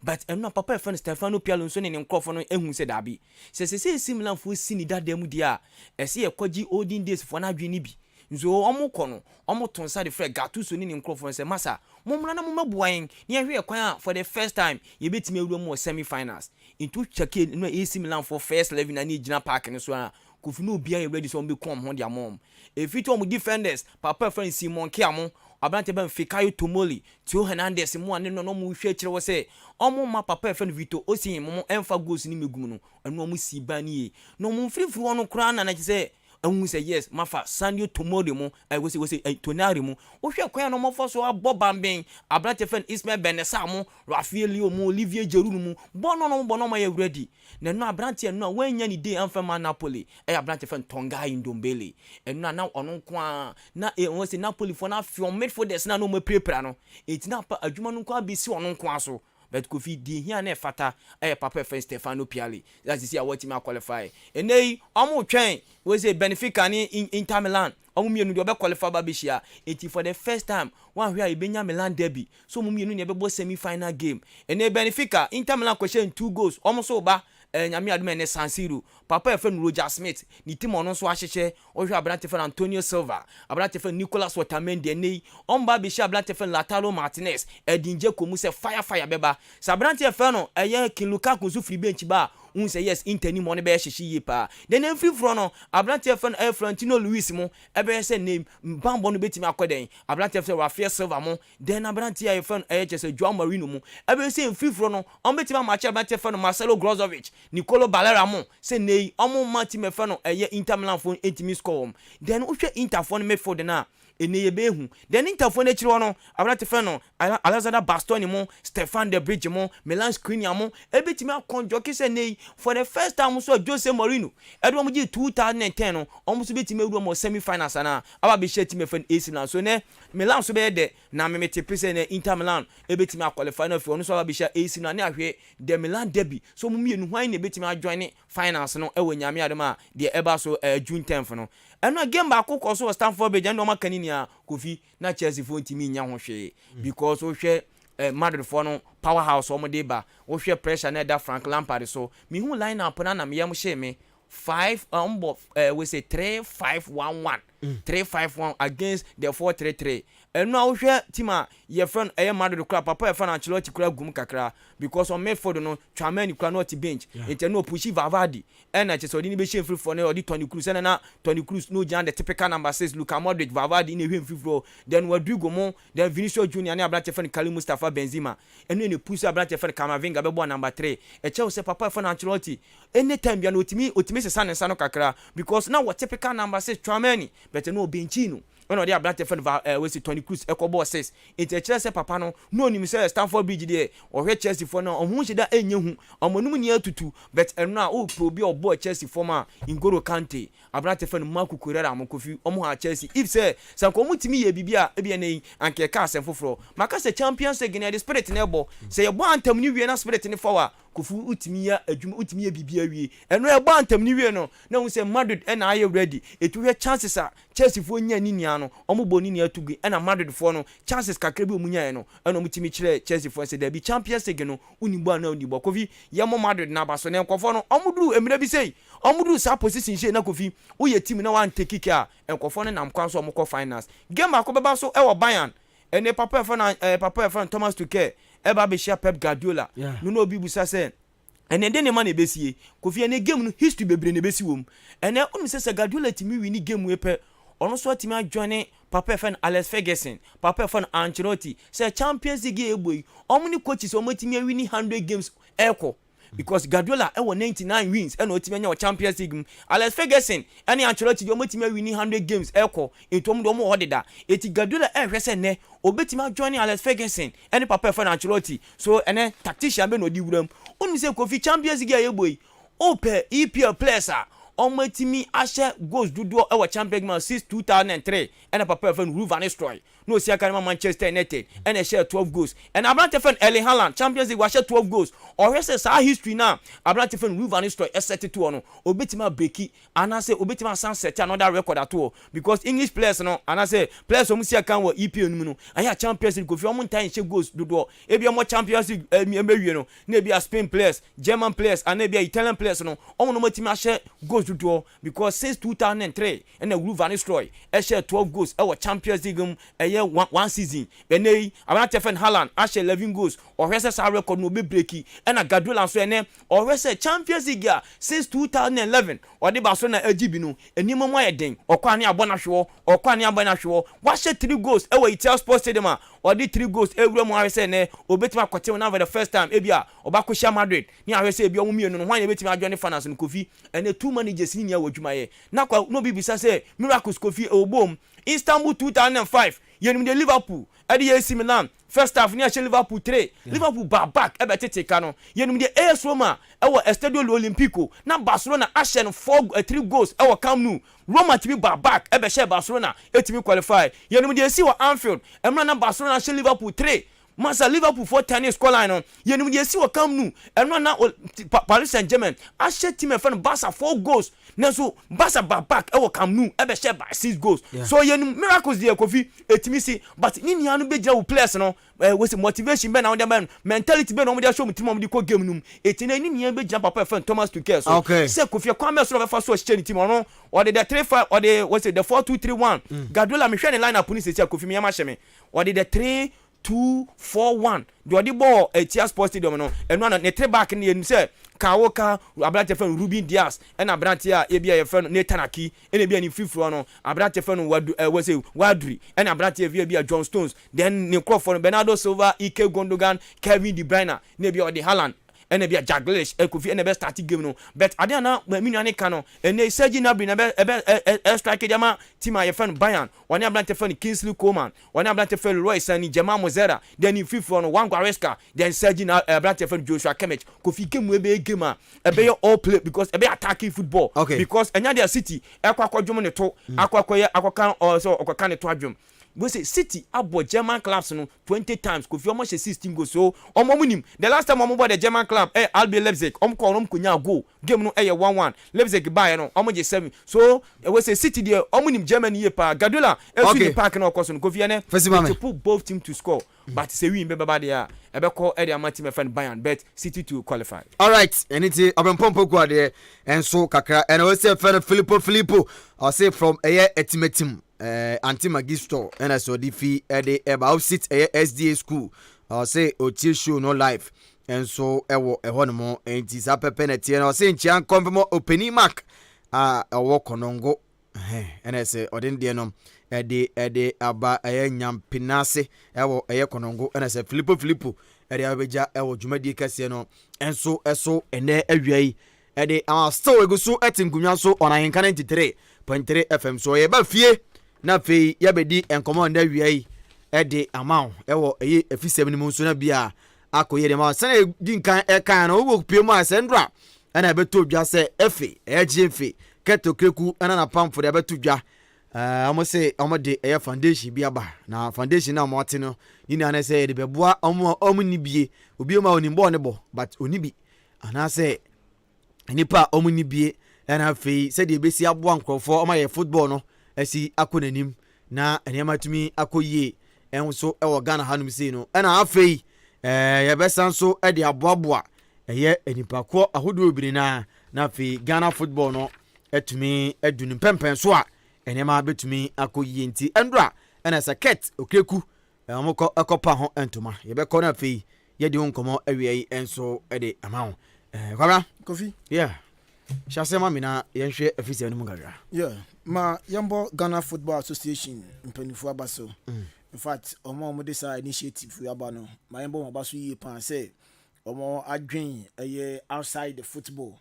but no Papa Fan Stefano Pioli nso ne nkofo no ehun se dabi se Milan fo sini dadam dia ese ye kwaji olden days fo na adwene bi nzo omo kono omo tonsa de frɛ Gattuso ni microphone se masa momra na momabuan ni ehwe kwan for the first time ye betime ewura mo semi finals into cheke no AC Milan for first 11 na ni gina park ne so a kofi no bia ye ready so be come ho dia mom e fit om defenders Papa friend Simon Kiamo abrante ban Fikayo Tomoli Tio Hernandez mo ane no mo hwe kire wo se omo ma Papa friend Vito Osimhen mo emfa goals ni megum no eno mo si banie no mo frifri wono kra na se and say yes mafa Sandio Tomori mo I was Tonari mo o hwe kwan no mo fo so abobam ben abrante fan Ismail Benessa mo Rafael Leo mo Olivier Giroud mo bono ma ye ready na no abrante no wanya ni dey amfama Napoli abrante fan Tonga Ndombele and na ono kwa na won say Napoli for na from midfielders na no mo prepare no it na adwuma no kwa bi si ono kwa so but Kofi di here na fata Papa Fan Stefano Pioli that is here what him qualify enei omo twen we say Benfica ni Inter Milan omo mienu de qualify ba bishia eti for the first time one where Ibenya Milan derby so omo mienu ne be semi final game enei Benfica Inter Milan question 2 goals omo so ba nyame adom ne San Siro papa e friend Roger Smith ni team ono so ahyehye ohwe abrante friend Antonio Silva abrante friend Nicolas Otamendi nei omba be shi abrante friend Lautaro Martinez edinje komu se fire beba sabrante friend no eye King Lukaku so free bench ba say yes inteni mo ne be hyehyɛ yi pa then free from no abrante friend Florentino Luis mo e be say name bambo no betimi akoden abrante friend Rafael Silva mo then abrante ya friend just Joao Marino mo e be say free from no on betimi match abrante friend Marcelo Brozovic Nicolo Barella mo say nei omo match me friend no Inter Milan phone intimi score then uhwe Inter phone midfield na ene ye behu then Interfo na chiro no abrante friend no Alexander Bastoni mo Stefan De Bridge mo Milan Skriniar mo ebetimi akonjo kise nei for the first time so Jose Mourinho edo mo 2010 no omo so betimi ewu mo semi finals na aba be share team friend AC Milan so ne Milan so be de na me mete pese na Inter Milan ebetimi qualify na fi ono so aba be share AC na ahwe the Milan derby so mo mienu hwan na ebetimi join finals no ewo nyame adema de eba so June 10th no eno game ba kokko so Stamford Bridge no makaninia Kofi na Chelsea fo ntimi nya ho hwe because o hwe Madrid for no powerhouse o mo dey ba o hwe pressure na da Frank Lampard so mi hu line up na me yam hye me 5 we say 3-5-1-1 3-5-1 against the 4-3-3 eno o hwe team a ye friend Madrid club papa ye friend Ancelotti club gum kakra because on midfield no Tchouameni club not bench it no pushi Valverde and na chesodi ni be share free for no di Toni Kroos na Toni Kroos no jan the typical number 6 Luka Modric Valverde in hwe free for then Rodrigo mo then Vinicius Junior na abrante friend Karim Mustafa Benzema eno ne push abrante friend Camavinga be bo number 3 e che say papa friend Ancelotti anytime bia no otimi sesa ne sa no kakra because now what typical number 6 Tchouameni but no benchino when they abrante friend we see Toni Kroos ekobo 6 it e che say papa no ni say Stamford Bridge there or hwe Chelsea for no ohun hida enye hu omonum ni atutu but eno a o probi obo Chelsea former N'Golo Kante abrante friend Marco Correa mo Kofi omo ha Chelsea if say sanko mutimi ye bibia e bia nei anke ka asem foforo maka say Champions League na the spirit na ebo say ye bo antam ni wie na spirit ni forward Kofu utimi ya adwuma utimi ya bibia wie eno e bo antam ni wie no na hu say Madrid e na aye ready etu hwe chances a Chelsea fo nya ni nia no omo bo ni nia tugu e na Madrid fo no chances kakra bi omunya ye no eno mutimi kire Chelsea fo say da bi Champions League no unigbo na unigbo Kofi ye mo Madrid na baso ne nkofo no omuduru emira bi sei omuduru sa position she na Kofi uye team na wan take care nkofo no nam kwan so omko finals game akobeba so e wo Bayern ene papa efo Thomas Tuchel eba be share Pep Guardiola no obi busa say ene de ne ma na besie Kofi ene game no history bebre ne besi wom ene unu se Guardiola timi wini game we pe ono so timi adwane papa efo Alex Ferguson papa efo Ancelotti say Champions League egboyi omuni coaches omotimi wini 100 games eko because Guardiola e won 99 wins and otimi nya Champions League Alex Ferguson and Ancelotti do omotimi wini 100 games eko entom do mo hodeda eti Guardiola e hwese ne obetima join Alex Ferguson and papa efo Ancelotti so ene tactician be no di wuram onu se Kofi Champions League ayeboyi ope EPL players a omotimi ashe goals dudu e wa Champions League since 2003 and papa efo Ruud van Nistelrooy no see Academy Manchester United and share 12 goals and abrante friend Erling Haaland Champions League wa share 12 goals or he say sa history now abrante friend Ruud van Nistelrooy set to no obetima breaki and say obetima set another record at all because English players no and say players omu see kan wo EPL no no aya Champions League go fi omu time share goals dudu e bia mo Champions League emewie no na bia Spain players German players and bia Italian players no omu no motima share goals dudu because since 2003 and Ruud van Nistelrooy share 12 goals e wa Champions League one season benei abrante friend Haaland ashe 11 goals or he say record no be breaki and Guardiola so ene or he say Champions League since 2011 or the Barcelona agibi no enimo mo yeden okwa ne abona hwo okwa ne abona hwo wa she 3 goals e wa Itel Sports Stadium or the 3 goals ewura mo ha say ne obetima kwete na for the first time e bia obakosha Madrid ni ha say bia omumienu no hwan obetima adwane finance no Kofi ene two managers ni ya wadwumaye na kwa no bibisa say Miracles Kofi obom Istanbul 2005 yenim de Liverpool ade AC Milan first half ni a Liverpool 3 Liverpool back e betete ka no yenim de AS Roma e wo Estadio Olimpico na Barcelona ashe no 3 goals e wo Camp Nou Roma tibi back e be share Barcelona e tibi qualify yenim de AC wo Anfield e na Barcelona ashe Liverpool 3 masa Liverpool for tennis scoreline no yenim ye si wakam nu eno na Paris Saint-Germain a share team e fan Barca 4 goals na so Barca back e wakam nu e be share by 6 goals so yenim miracles dey Kofi etimi si but ni nia no be gira wo players no we say motivation be na won dey mentality be na won dey show team won dey ko game num etina ni nia be gira papa fan Thomas Tuchel so say Kofi kwame so be fa so share team no or the 3-5 or the we say the 4-2-3-1 Guardiola me hwe ni line up ni say Kofi me yama hye me or the 3-2-4-1 the ball Etia Sports Stadium no eno na ne three back ni enu say Kawoka abrante fan Ruben Dias and abrante a e bia ye fan Nathan Aki and e bia ni fifro no abrante fan we say Wadri and abrante e bia John Stones then ne Crawford Bernardo Silva Ike Gundogan Kevin De Bruyne ne bia the Haaland and be a Jaglish Kofi and the best starting game no but adana minu kano and they Sergi Gnabry na strike jama team a friend Bayern one ablante friend Kingsley Coman one ablante friend Royce and Jamal Mozera then in fifth one Juan Goretzka then Sergi ablante friend Joshua Kimmich Kofi game we be game a be all play because a be attacking football because enya their City akwa ne to akwa also akwa ne to adwom we say City abo German clubs no 20 times Kofi almost 16 goals so omomunim the last time omo the German club RB Leipzig ko kunya goal game no 1-1 Leipzig buy no omo je 7 so we say City there omunim Germany ye pa Guardiola the park no course no Kofi ene to put both team to score but say we be baba there e be call area man team friend Bayern bet City to qualify all right anything abempompo kwa there and so kakra and we say Filippo I say from etimetim anti magister and I saw the fee about sit SDA school I say otie show no life and so ewo ehonmo enti sa pepeneti and I say nchian confirm opening mark ewo konongo and I say odin de no ede aba nyampinase ewo konongo and I say Filippo ede abeja ewo dwumadi kase no enso eso ene awiai ede still ego so etingunwa so on Ahenkan 93.3 FM so ye ba fie na fei yabedi enkomo nda wiai ede amount ewo efisem ni munso na bia akoye de ma sene dinkan ekan no wo pie mu asendra na beto dwa se efe ejefe keto kreku na pamfo de beto dwa amo se amo de foundation bia ba na foundation na mo ate no ni na se de beboa omo ni bie obi ma onimbo ne bo but onibi ana se nipa omo ni bie na fei se de besi aboa nkrofo omo ye football no esi akonanim na enema tumi akoyie enso ewo Ghana hanum sei no na afei ye besan so e de aboaboa eye enipako ahodo obiri na afei Ghana football no etumi edunu pempen so a enema betumi akoyie nti endra na saket okreku amoko ekopa ho entoma ye be ko na afei ye de nkomo awiai enso e de amawo kwabra Kofi yeah Shasema mina yenhwe afisi no mugaga yeah ma yambo Ghana Football Association mpanifu abaso in fact omo this initiative we aba no ma yambo abaso yi pan say omo adwen outside the football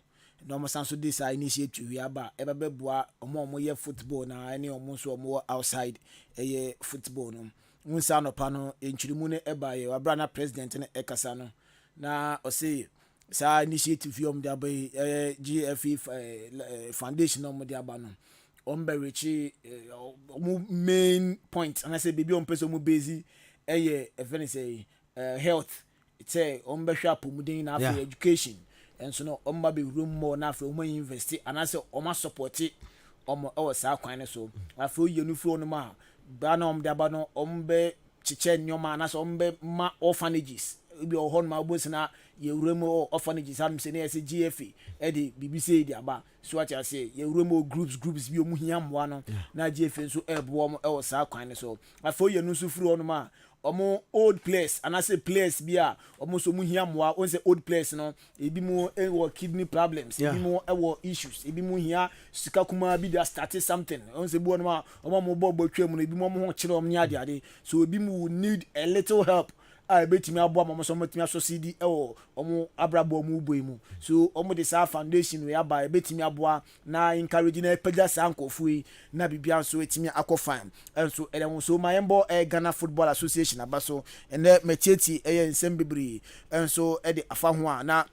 no mo sanso this initiative we aba e bebeboa omo ye football na any omo so omo outside football no unsa no pa no enchirimu ne eba ye abra na president ne ekasa no na o say sa initiative yom dia by GFE foundation no dia ba no omberechi main point and I say baby on person mu base even say health it's a ombehwa pomuden na for education and so no omba be room more na for invest and I say oma support omo sa kwan so afro yenu fro no ma ba na dia ba no ombe chiche nyoma na so ombe ma orphanages bi ohon ma bosina ye uremo orphanages am se na GFA the BBC di aba so what I say ye uremo groups bi omu hiamwa no na GFA nso ebo e wo sa kwan so afo ye no so furu ono ma omo old place and I say place bia omo so mu hiamwa on say old place no ebi mu e kidney problems ebi mu e issues ebi mu hia sika kuma bi da started something on say bo no ma omo mo bo twam no ebi mu ho kire om ni ade so ebi mu need a little help I betimi abo am so metimi aso CD omo abrabo mu boimu so omo de sa foundation we aba betimi abo na encourage na pega sa ankofu yi na bibia so etimi akofan so ele so mayembo Ghana Football Association abaso ene metieti nsem bibiri so e de afa ho na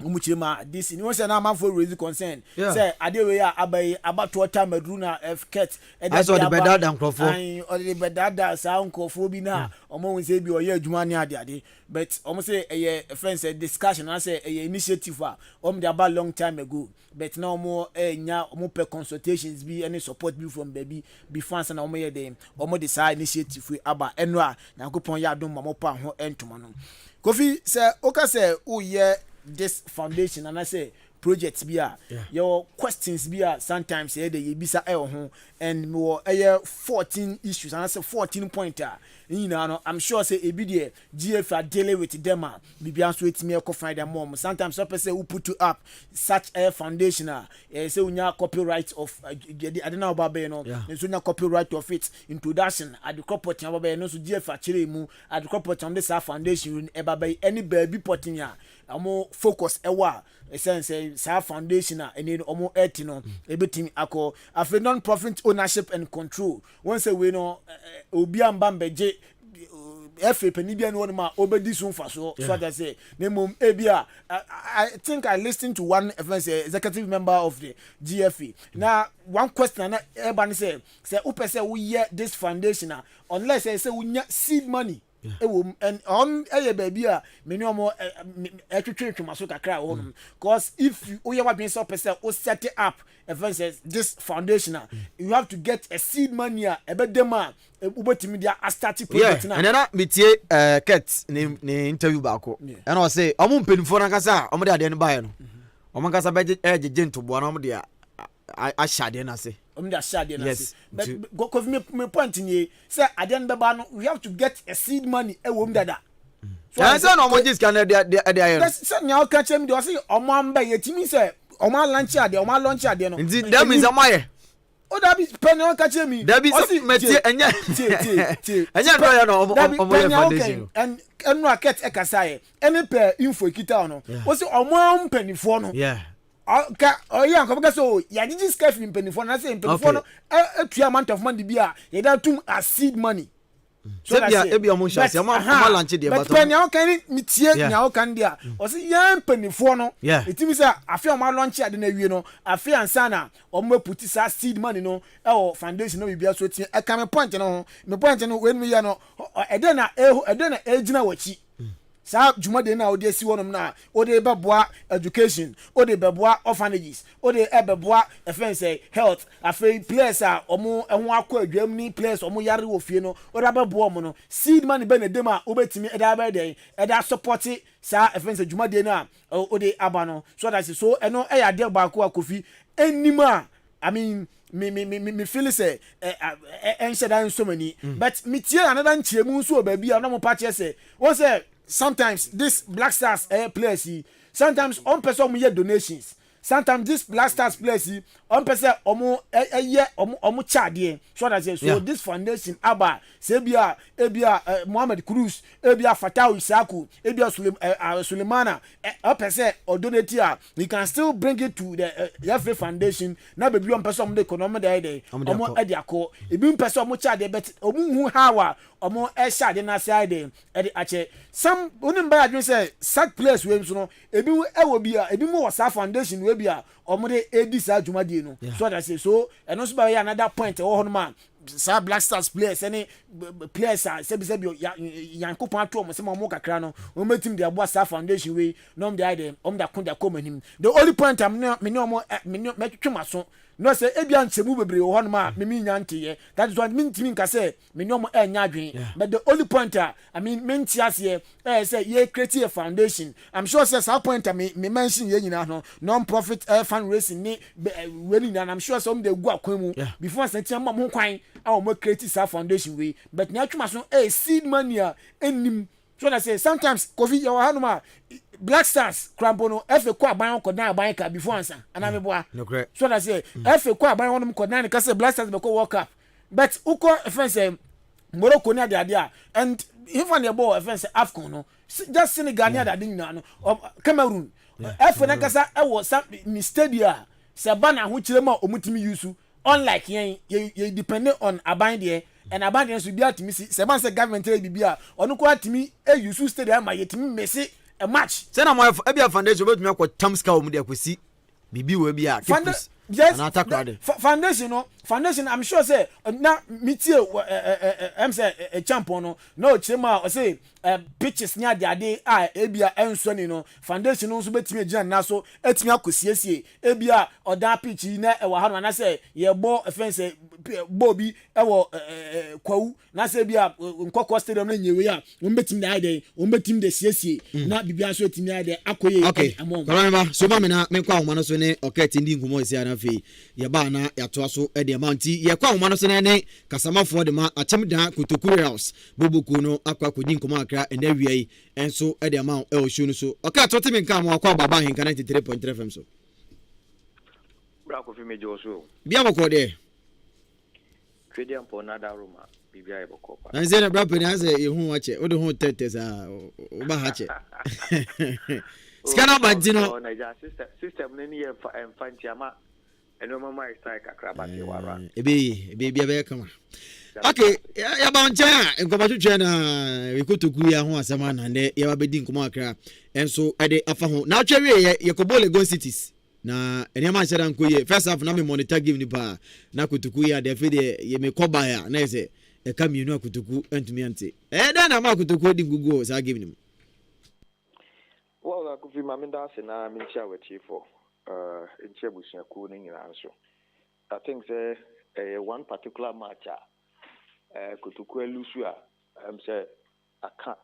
umuchima this ni won say na man for raise concern say ade we abai abato time adruna ket I saw the better than crofo or the better sound crofo bi na omo won say bi oye adwuma ni ade but omo say friends say discussion and say initiative dey about long time ago but now omo nya omo per consultations bi any support bi from baby before say na omo ye dem omo decide initiative we aba eno a Nyankopon ya adom mamo pa ho entoma no Kofi say oka say o ye this foundation and I say projects be your questions be sometimes the yebisa ho and more 14 issues and I say 14 pointer you know I'm sure say ebi the GF are dealing with them bibia so etimi e find them mom sometimes some person who put you up such a foundation say unya copyright of I don't know about be no so unya copyright of it introduction at the corporate about no so GF actually mu at the corporate on this foundation e ba any baby potting ya amo focus ewa essence say foundation and then omo etino everything akọ afi non-profit ownership and control once we no obi ambambeje efe penibia no ma obedi so mfa so that say nemom ebia I think I listened to one executive member of the GFE now one question na everybody say upese we hear this foundation unless say we seed money and on baby many more twetwetwemaso kakra ho because if you what being so person o set it up versus this foundation you have to get a seed money ebedema ubotimi dia start project na and na metie ket ne interview baako and I say omo mpenifo na kasa omo de ade ne bae no omo kasa beje ejeje ntobo na omo de a shade na say the shade na say but go me point ni say ade beba no we have to get a seed money wom dada so I say no mo just can de say nya ka chem de say omo amba yetimi say omo launch ade no that means amaye o da bi penny ka chem mi da bi metie enya enya do ya no omo foundation and no aket ekasa any per info kita no o say omo mpanifo no ka oya ko because so ya digi scarf mpanifo na say mpanifo no a amount of money bia ya da tum as seed money so that ebi omo shase ama launch de but penny o kan mitie nya o kan dia o say ya mpanifo no etimi say afi o ma launch ade na wie no afi ansa na o ma puti sa seed money no e foundation no bibia so tie e ka me point no when me ya no ede na ejina wachi sa jumade na odi esi wonum na odi beboa education odi beboa orphanages odi beboa say health afei place omo ehun akọ adwam ni place omo yare wo fie no odi beboa omo no seed money be na dem obetimi eda ba den eda support sa say jumade na odi aba no so that so eno e ya de ba ko akofi enima I mean me feel say ensheda so many but me tie another nchiemu so ba bia na mo pa che say won say sometimes this Black Stars players sometimes on person we donations sometimes this Black Stars players on person omo charge so that so this foundation aba sebia Mohammed Cruz ebia Fatau Isaku ebia Sulemana person or donate here you can still bring it to the FA foundation na be on person the economy there omo ediako ebi person omo charge but omo hu hawa omo shade na side ache some onim ba adwen say sack players we so no ebi ewo bia ebi mo wasa foundation we bia omo de edi sa dwumadie no so that say so and also by another point ho no man sa Black Stars players any players say Yankopon ato omo se mo kakra no o metim de abo sa foundation we no am de ide om da kon da komanim the only point am me no metwemaso no say ebia nchemu bebre ho no ma me nya nteye that is what me ntimi nka say me no enya adwen but the only point I mean mentiase say ye create a foundation I'm sure say some point me mention ye nyina no non-profit fundraising ni we and I'm sure some dey go akwan mu before say tiam mo kwan a mo create sa foundation we but na twemaso seed money enim so that say sometimes Kofi your hanuma Black Stars Crampono efe kwa aban ko dan aban ka before ansa ana me boa so that say efe kwa aban wonum ko dan ka say Black Stars be ko World Cup but uko offense Morocco ni ade and even the ball offense AFCON no just Senegal ni ade nyina no Cameroon efe na kasa e wo ni stadium se ba na ho kire ma omutimi yusu unlike ye depend on aban there and abandon so bia timi se ban se government bibia onu ko atimi yusu stadium ma yetimi mesi a match. Say na mo e bia foundation bet me akọ tam ska o mu de akosi bibi we bia kipus. Yes, foundation. I'm sure say na metie am say a champion no chema say pitches nya de ade ebia enso ni no foundation no so betimi agina na so etimi akosiesie ebia oda pitch na e wa ha na say ye bo offense bobi e wo kwawu na say bia nkoko stadium na nyewe a wo betimi da ade wo betimi de siesie na bibia so etimi ade akoye among so ma me na me kwa homa no so ne oketi ndi nkumo isi ana fe ye ba na ya to so e de amanti ye kwa homa no so ne kasamafo de ma atem da Kotoku House boboku no akwa kodi nkumo akra ena wiai enso e de amount e o show no so okay to timi nka mo Akwaaba Ahenkan 93.3 FM so bra ko fi mejo so bia boko de twedi ampo na da roma bibia e boko pa na zena bra pani ase ye hu wache o de hu tete sa o ba hache skana badino na ja system ne ni e fanti ama eno mama strike akraba te wara ebe bia be kama okay ya ba ncha nkoma twetwe na Kotoku ya ho asema na ne ya ba bedi nkoma akra enso ede afa ho na atwewe ye kobo Legon cities na eniama nhyira nkoye first half na me monitor game ni pa na Kotoku ya de fe de ye me koba ya na ese e ka mienu Kotoku entumi ante da na ma Kotoku di gugu sa game ni well akufi maminda se na mincha wachifo nche busiaku ni nyina nso I think say one particular match Kotoku elusu a say aka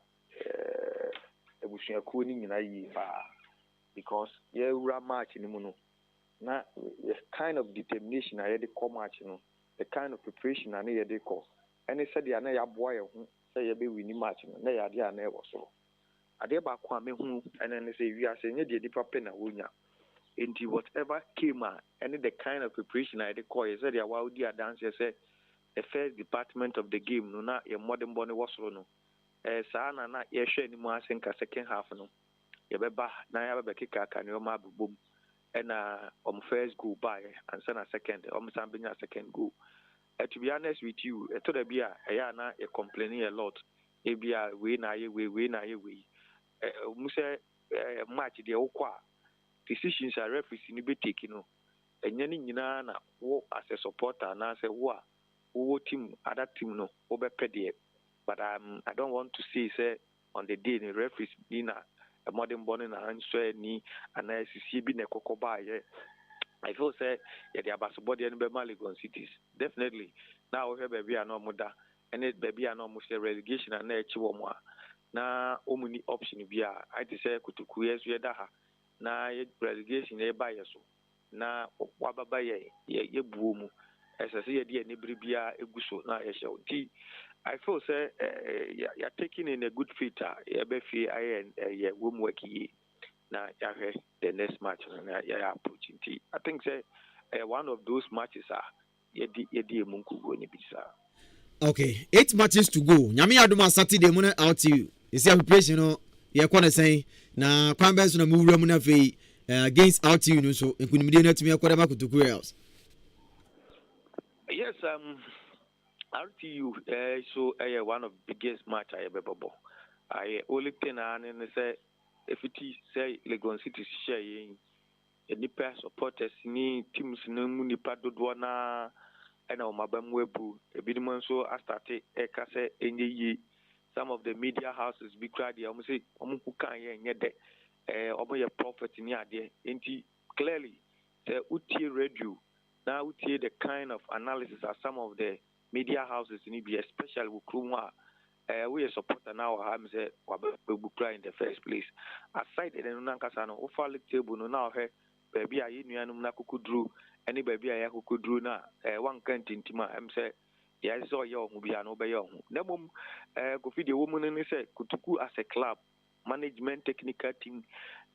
ebusiaku ni nyina yi pa because ye ura match ni mu no na the kind of determination I had the match no the kind of preparation I had the call and said ya na ya boy hu say ye be win match no na ya dia na e wo so ade ba kwa me hu and then say we are saying ye di papa na wonya into whatever came and the kind of preparation I had the call ye said ya wa odi dance say the first department of the game no na ye modern bone wo so no sa na ye hwe ni mu asenka second half no yebeba na yabeba kika ka ne oma bubum na first goal by and then a second sambenya second goal to be honest with you to the bia na you complaining a lot e bia we na ye mu say match de okwa decisions are referees ni be take no enya ni nyina na wo as a supporter na say wo team other team no wo be pede but I don't want to say on the day the referees na a modern born and answer ni analysis bi na kokoba ye I feel say yeah the abasobody and be Legon cities definitely now we have baby no muda and it baby no mo say relegation and na echi wo mo na omuni option bi a I say Kotoku yesu da ha na relegation e ba yeso na wababa ye buo mu ese ye de ne bribia eguso na ye hye ti I feel say you're taking in a good fit. Yeah, work now. The next match you're approaching. I think say one of those matches okay, 8 matches to go. Nyami aduma Saturday muna out to you. You see preparation no. You're gonna say na kwambes na move muna fe against out to you no so. Nkunimide na tumi akwada Kotoku House. Yes, RTU so one of the biggest match I ever bought. I only thing and say if it is say Legon City share any pair supporters ni teams no munipa dodo na and our mabam webu a bit man so I started say any some of the media houses be crowd ya say who can ye de your prophet in ya there ain't clearly say uti radio now uti the kind of analysis are some of the media houses in Ibia, especially with Krumwa, we are supporter now. I'm say Wabukra in the first place. Aside the Nankasano, offer league table no now here, baby I in Nakuku drew, any baby I could drew now. One can't intima. I'm say, yeah, I saw your Mubiano Bayong. Nebum, go feed the woman and say Kotoku as a club, management, technical team,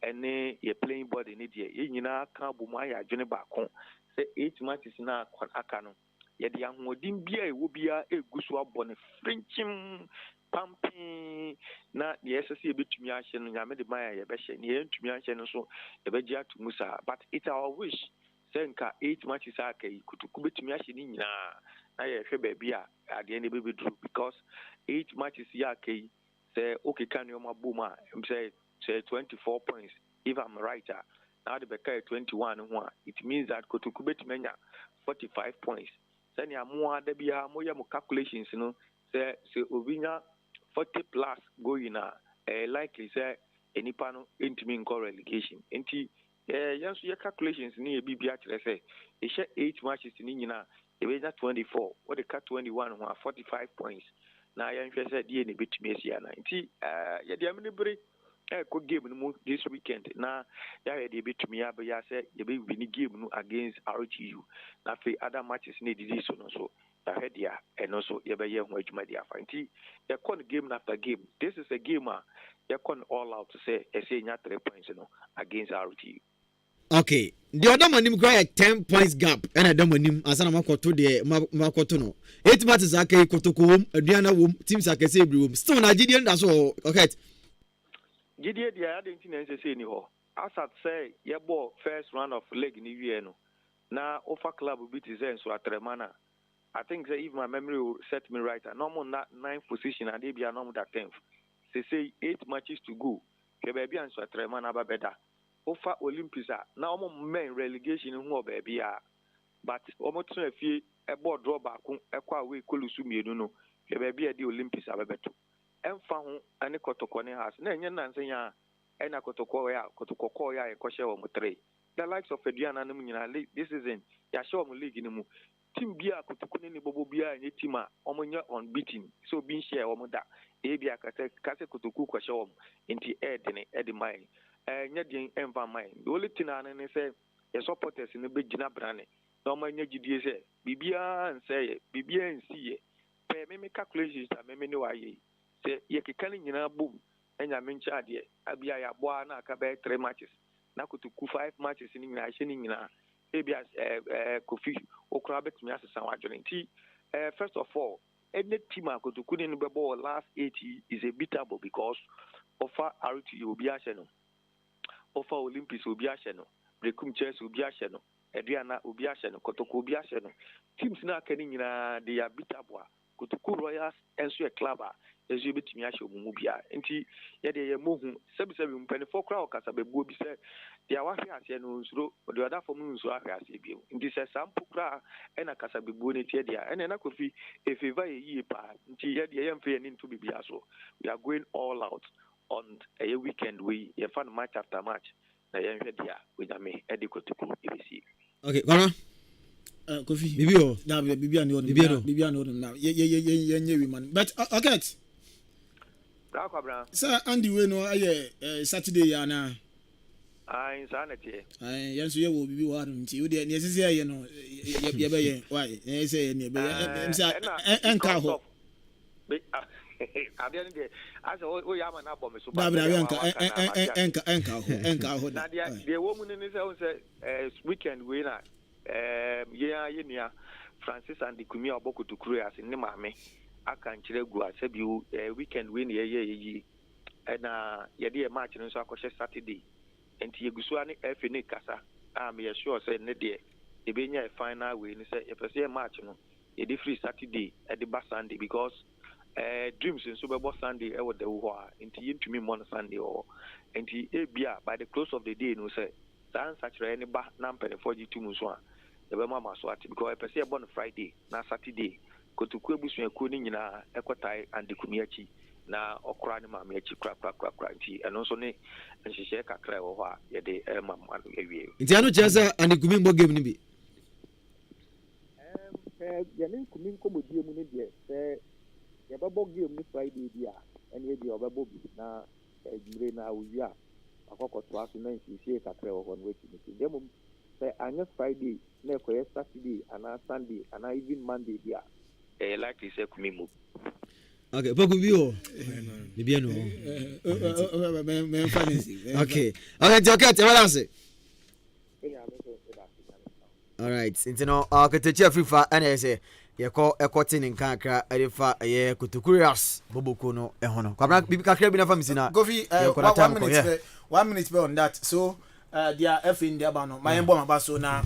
and a playing body in India. You know, Kabumaya, Johnny Bakon, say 8 matches now, Akano. Yet young Modim Bia will be a gusu upon a Frenchim pumping not the SSC bit to me. I made the Maya Beshan, here to me, so a Beja to Musa. But it's our wish. Senka 8 matches ake Kotoku to me. I have baby at the end of the because 8 matches yake say, okay, can you my boomer? Say, say 24 points if I'm right. Now the Beka 21 it means that Kotoku betimenya 45 points. Send ya more there be more calculations, you know. Say Ovinya 40 plus going likely say any panel into me relegation. Enti yes, your calculations near BB actually say it share 8 matches in Nina, the way that 24, what they cut 21 45 points. Now I am said the bit Messi 90. Yeah, the amini could game this weekend. Now yeah, they bit me up, but yeah, said you be winning game against RTU. Now for other matches needed this one also. I heard yeah, and also you be which my dear Fanti. You con game after game. This is a gamer. You con all out to say I say not 3 points, against RTU. Okay, the other man him cry 10 points gap and I don't want him as an amakoto de makoto no 8 matches ake kotoko wom aduana wom teams ake say every wom still Nigerian that's all okay Gideon the identity say ni ho asat say ye ball first round of league ni wie no na offer club beat is so atremana I think say if my memory will set me right normal not 9th position and they be normal that 10th say 8 matches to go ke baby and so atremana ba better offer Olympics na omo men relegation hu baby but omo tun afie e board draw back ekwa we kolusu mienu no ke baby e di Olympics abebeto emfa ho ane kotoko ne has na enye nanse ya ena kotoko ya e kohye wo mo 3 the likes of Eduana no nyina this season ya show mo league ni mu team bia kotoko ne bobo bia nye team a omo nya unbeaten so bin share wo mo da e bia kase kotoko kohye wo nti edi mai nya din enva mai the only thing an say your supporters in be gina brane no ma nya gidie say bibia nse bibia nsi pe me calculations ta me ni waye say ye kekani nyina boom enya me ncha de abia ya boa na aka be 3 matches na kutuku 5 matches ni nyina hye ni nyina e bia kofi okra betumi asesa wadwene nti first of all any team akutuku ni be ball last 80 is a beatable because offer RTU obi ahye no offer Olympics obi ahye no Brekum Chess obi ahye no Eduana obi ahye no Kotoko obi ahye no teams na aka ni nyina they are beatable Kotoku Royals enso a club ezo betumi ahye omumu bia nti ye de ye mohu sebi mpanifo kra okasa bebuo bi se dia wahwe ase no nsuro de oda fom nsuro ahwe ase bi nti se sampo kra ena kasa bebuo ne tie dia ena na kofi efeva ye pa nti ye de ye mfe ni nto bibia so we are going all out on a weekend we ye fan match after match na ye hwe dia we nyame edi Kotoku ebisi okay bana Kofi bibio na bibia no na ye nyewi man but okay Bra sir Andy we no aye Saturday ya na insanity yanso ye wo bibi wa nti wo de ne sese ye no ye be ye why ne se ye ne be enka ho abian de asa o ya ma na bom so ba enka ho na de wo mu ne se weekend we na ye nia Francis and the Kumi obokutu kuru as ni maame aka nkyere gu asabi weekend we na ye na ye de match no so akɔhye Saturday enti yegusu ani FA ne kasa me sure say ne de e be nya final we ni say e pese match no e de free Saturday e de ba Sunday because dreams nso be bo Sunday e wo de wo a enti yintumi mo no Sunday o enti e bia by the close of the day no say san sachre ni ba na mpene 42 muso a e be mama so ati because e pese e born Friday na Saturday Kotoku ebusuaku ni nyina ekotai and the kumiachi na okra ni maame achi kra nti eno so ne nhihye kakra wo ho a ye de mama awie nti ano cheza and kumi mbo game ni bi ye ne kumi komodie mu ne de se ye babo game ni Friday dia ene ye bi obabo bi na jure na owi a akokoto aso na nhihye kakra wo ho no wechi ni dem se anya Friday na ekoye Saturday ana Sunday ana even Monday dia likely say kumi mu okay poku bio bibia no me fancy okay okay balance all right intino akete Afrifa ana say ye ko ekoti nin kan akra edifa ye Kotokurias boboko no eho no kwabra bibi kakra bi na famisi na Gofi 1 minute be on that so dia FA in dia ba no my embo ma ba so na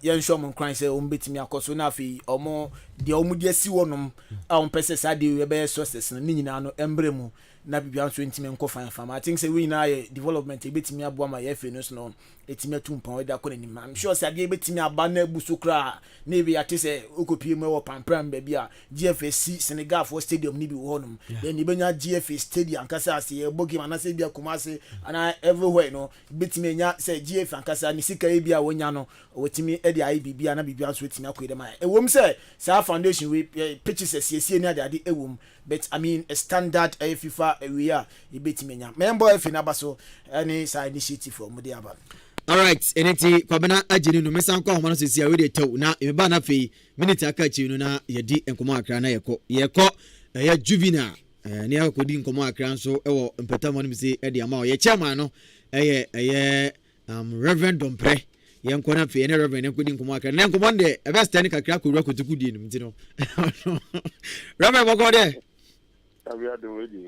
yen show mon cry say o mbetimi akoso na afi omo deɛ ɔmo de asi wɔnom a ɔmo pɛ sɛ saa deɛ ɛbɛyɛ success no ne nyinaa no ɛmbrɛ mu na bibia nso ntumi nkɔ fan fam. I think sɛ we nyinaa yɛ development ebetumi aboa ma yɛfɛ no so no etumi atu mpɔn ɛda kɔ n'anim. I'm sure sɛ adeɛ ebetumi aba na ebu so koraa na ebi ate sɛ okopie mu ɛwɔ pampram baabi a GFA si Senegal for stadium ni bi wɔ hɔnom then ebenya GFA stadium ankasa ase ɛbɔ game anase bi akoma ase ana everywhere no ebetumi enya sɛ GFA ankasa ne sika ebi a wonya no wotumi ɛde ayɛ bibia na bibia nso etumi akɔ edema ɛwom sɛ saa foundation we pitches asiesie ne ade ɛwom but I mean a standard FIFA we are ebetumi enya member efi na ba so any side initiative for mo de aba. Alright, eneti kwabena ageni no mesan kwa homo no sisi a we dey taw na e ba na fe minute aka chi no na yedi enkomo akra na yekọ ya juvenile ne akodi enkomo akra nso ewo mpetamo no misi e de ama o ye chairman no Reverend Dompre ye nko na fe ne Reverend enkodi enkomo akra na enkomo de e best ne kakra ko kotuku di no mti no Reverend boko de we are doing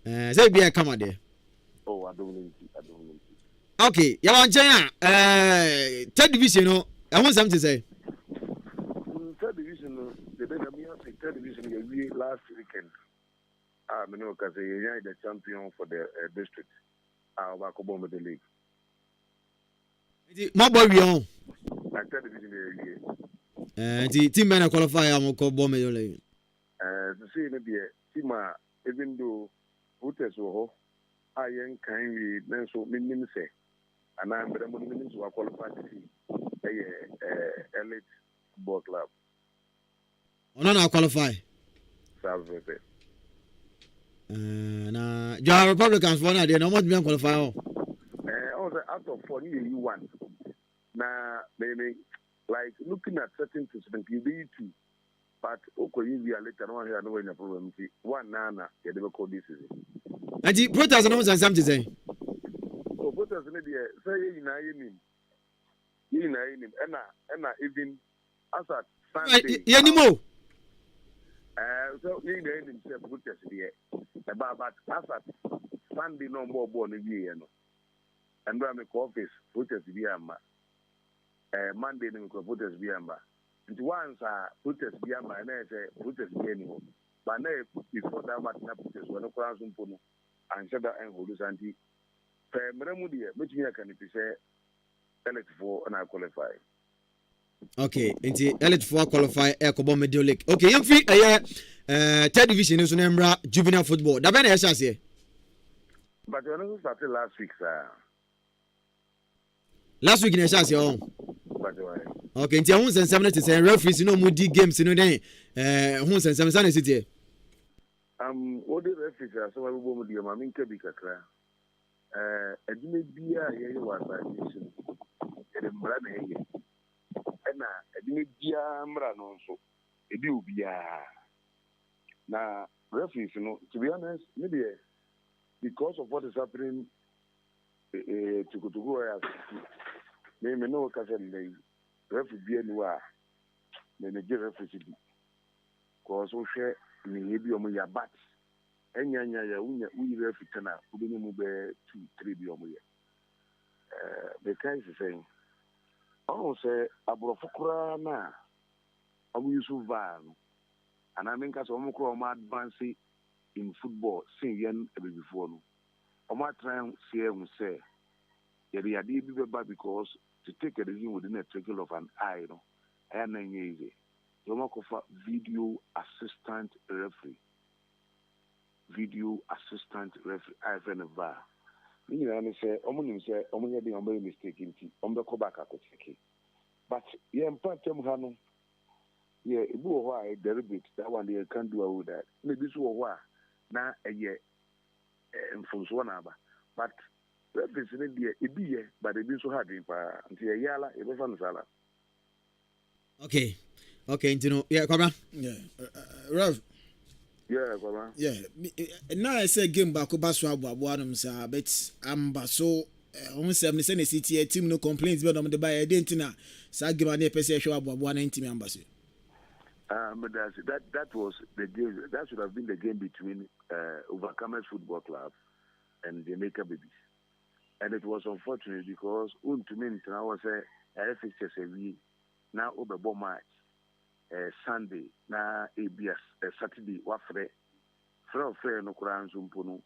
it. Say be come there. Oh, I don't. Okay, you want third division, no? I want something to say. Third division, the third division we last weekend. I mean, because they are the champion for the district. Akwaaba the league. My boy, we on. Third division, the team man qualify. I'm Akwaaba the league. To see maybe team, even though voters were Ahenkan we then so minimum say. And I'm the minimum to qualify to see elite football club. No, no, qualify. Salve. Na John Republicans for now, they no much be qualify. Also out of 4 you one. Now, maybe like looking at certain systems, you be two. But okay, you be a later on here, no any problem. One nana, you never call this season. And the protest and something to say. Protest maybe say you know him, and even as at Sunday. Anymore. So you know him himself protest here. But as at Sunday no more born a year, no. And I'm in office protest biyama. Monday no protest biyama. And once protest biyama, and I say protest biyama. But now before that much protest, when no cross umpono, and said that and hold us anti. Meramudia, which me can say elite 4 and I qualify. Okay, into elite 4 qualify Akwaaba Media League. Okay, young free third division is number juvenile football. Da ben e here. But you also started last week, sir. Last week in a chance on. Okay, into who send 70 say referees no more D games no den who send 70 city. What the referees so we go with your mamin kebi kakra. Edime bia ye was nation e mbra na ye na edime bia mbra no so ebi obia na referees no to be honest maybe because of what is happening to go as me no ka say le referee bia ni wa me referee bi cause o hwe ni ebi o mo ya bat enyanya ya unya uyire fitana ubeni mu be 2-3 bi omo ye the guy is saying oh say abrofukura na abu yusuf van and I mean cause omo kro omo advance in football sin yen e before no omo try see em say ye dey ade bi be because to take a decision within a trickle of an eye no I na easy omo ko fa video assistant referee IFN VAR. You know, and say, Omun had the mistake in tea, go back I could take. But yeah, in part hano, yeah, it will why deliberate that one they can't do all that. Maybe this will why now a year and from one hour. But representing the EBA, but it be so hard until a yala, it was on Sala. Okay, you know, yeah, come on. Yeah, Rev. Yeah. Now I say game back over so abuabuanum sir, but I'm so almost 70 city team no complaints but on the buy identity sa game na person show abuabuana team ambassador. But that was the game. That should have been the game between Overcomers Football Club and the Maker Babies. And it was unfortunate because to me I was a fixture we now over match. Sunday na ABS Saturday wafre frɛ no koraa nso mpo no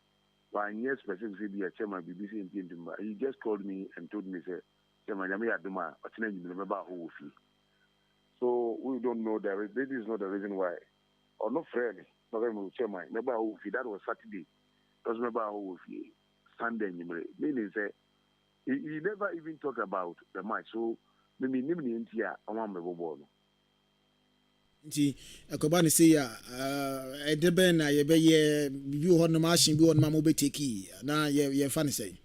wanyɛ specific be a chairman BBC in Pinduma. He just called me and told me say chairman Yami Aduma Otina you remember who fee. So we don't know that this is not the reason why. Or not fairly, but I'm chairman, remember who fee that was Saturday. Doesn't remember who fee Sunday meaning say he never even talked about the match. So maybe nimni intia on my ball. nti Akwaaba ne say ɛde bɛn na yɛbɛyɛ bibi hɔ no machine bi hɔ no ma mo beteki na yɛ fa ne say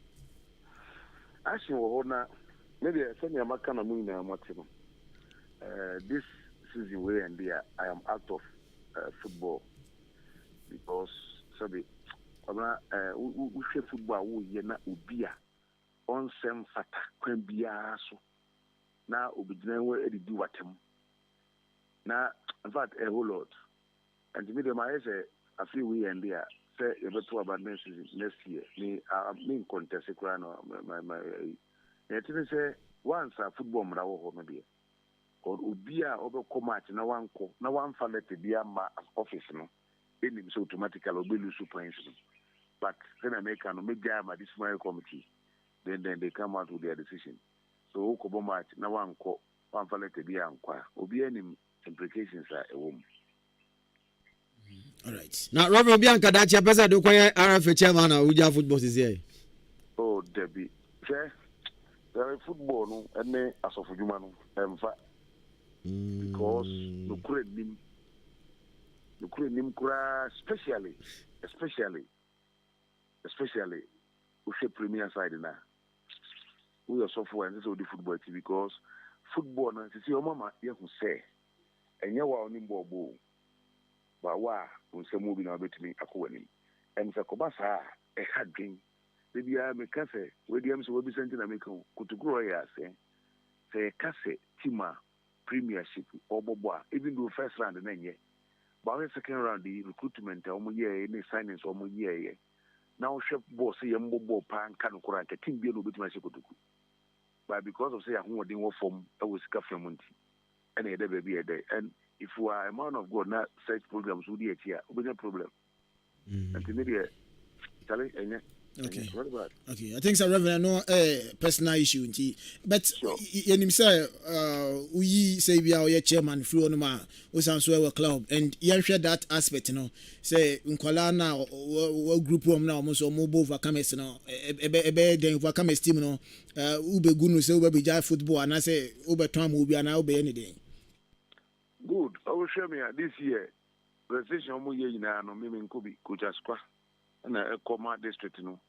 Action wɔ hɔ na maybe send your makana mu na motino. This season way and there I am out of football because sabi we share football wo ye na obi a on sem fata kwan bia so na obigina we edidi watem na in fact a whole lot and to me the my say I feel we and there say you better about next year me in contest kra no my it say once a football mra wo ho no be or obi a obekọ match na wan fa let bia ma office no enim so automatically obi lose points no but then America no make my disciplinary committee then they come out with their decision so okobo match na wan fa let bia nkwa obi enim implications are a woman. All right. Now, Robert Bianca, that's your person to acquire RFA chairman or Uja football is here. Oh, Debbie. There is football, no, and then as of human, and fact, because the Kurenim, especially, we say premier side now. We are software and this is the football team because football, and to see your mama, you can say. And you are on him, Bobo. But why, when some moving a bit to me, Akwaaba. And the Kobasa, a hard dream. Maybe I may say, Williams will be sent in America, could grow a say, Casse, Tima, Premiership, or Boboa, even though first round and then ye. But the second round, the recruitment, almost year, any signings, almost year. Now, Chef Boss, a Bobo Pan, can correct a team deal with my second. But because of say, I won't do form, I was Café and a baby a day. And if we are a man of God, not such programs would be here, with no problem. And to me, Charlie, okay. Okay, I think so, Reverend. No personal issue, but you say we say we are your chairman through on ma we sound so club, and you share that aspect, you know. Say Nkwala na group room now, almost mobile overcomers, you know. Ebe then overcomers team, you know. Ube gunu say ube bija football, and I say ube time will be an ube anything. Good. I will show me this year. The session mo ye na no me nkobi coach Askwa na Ekoma district no.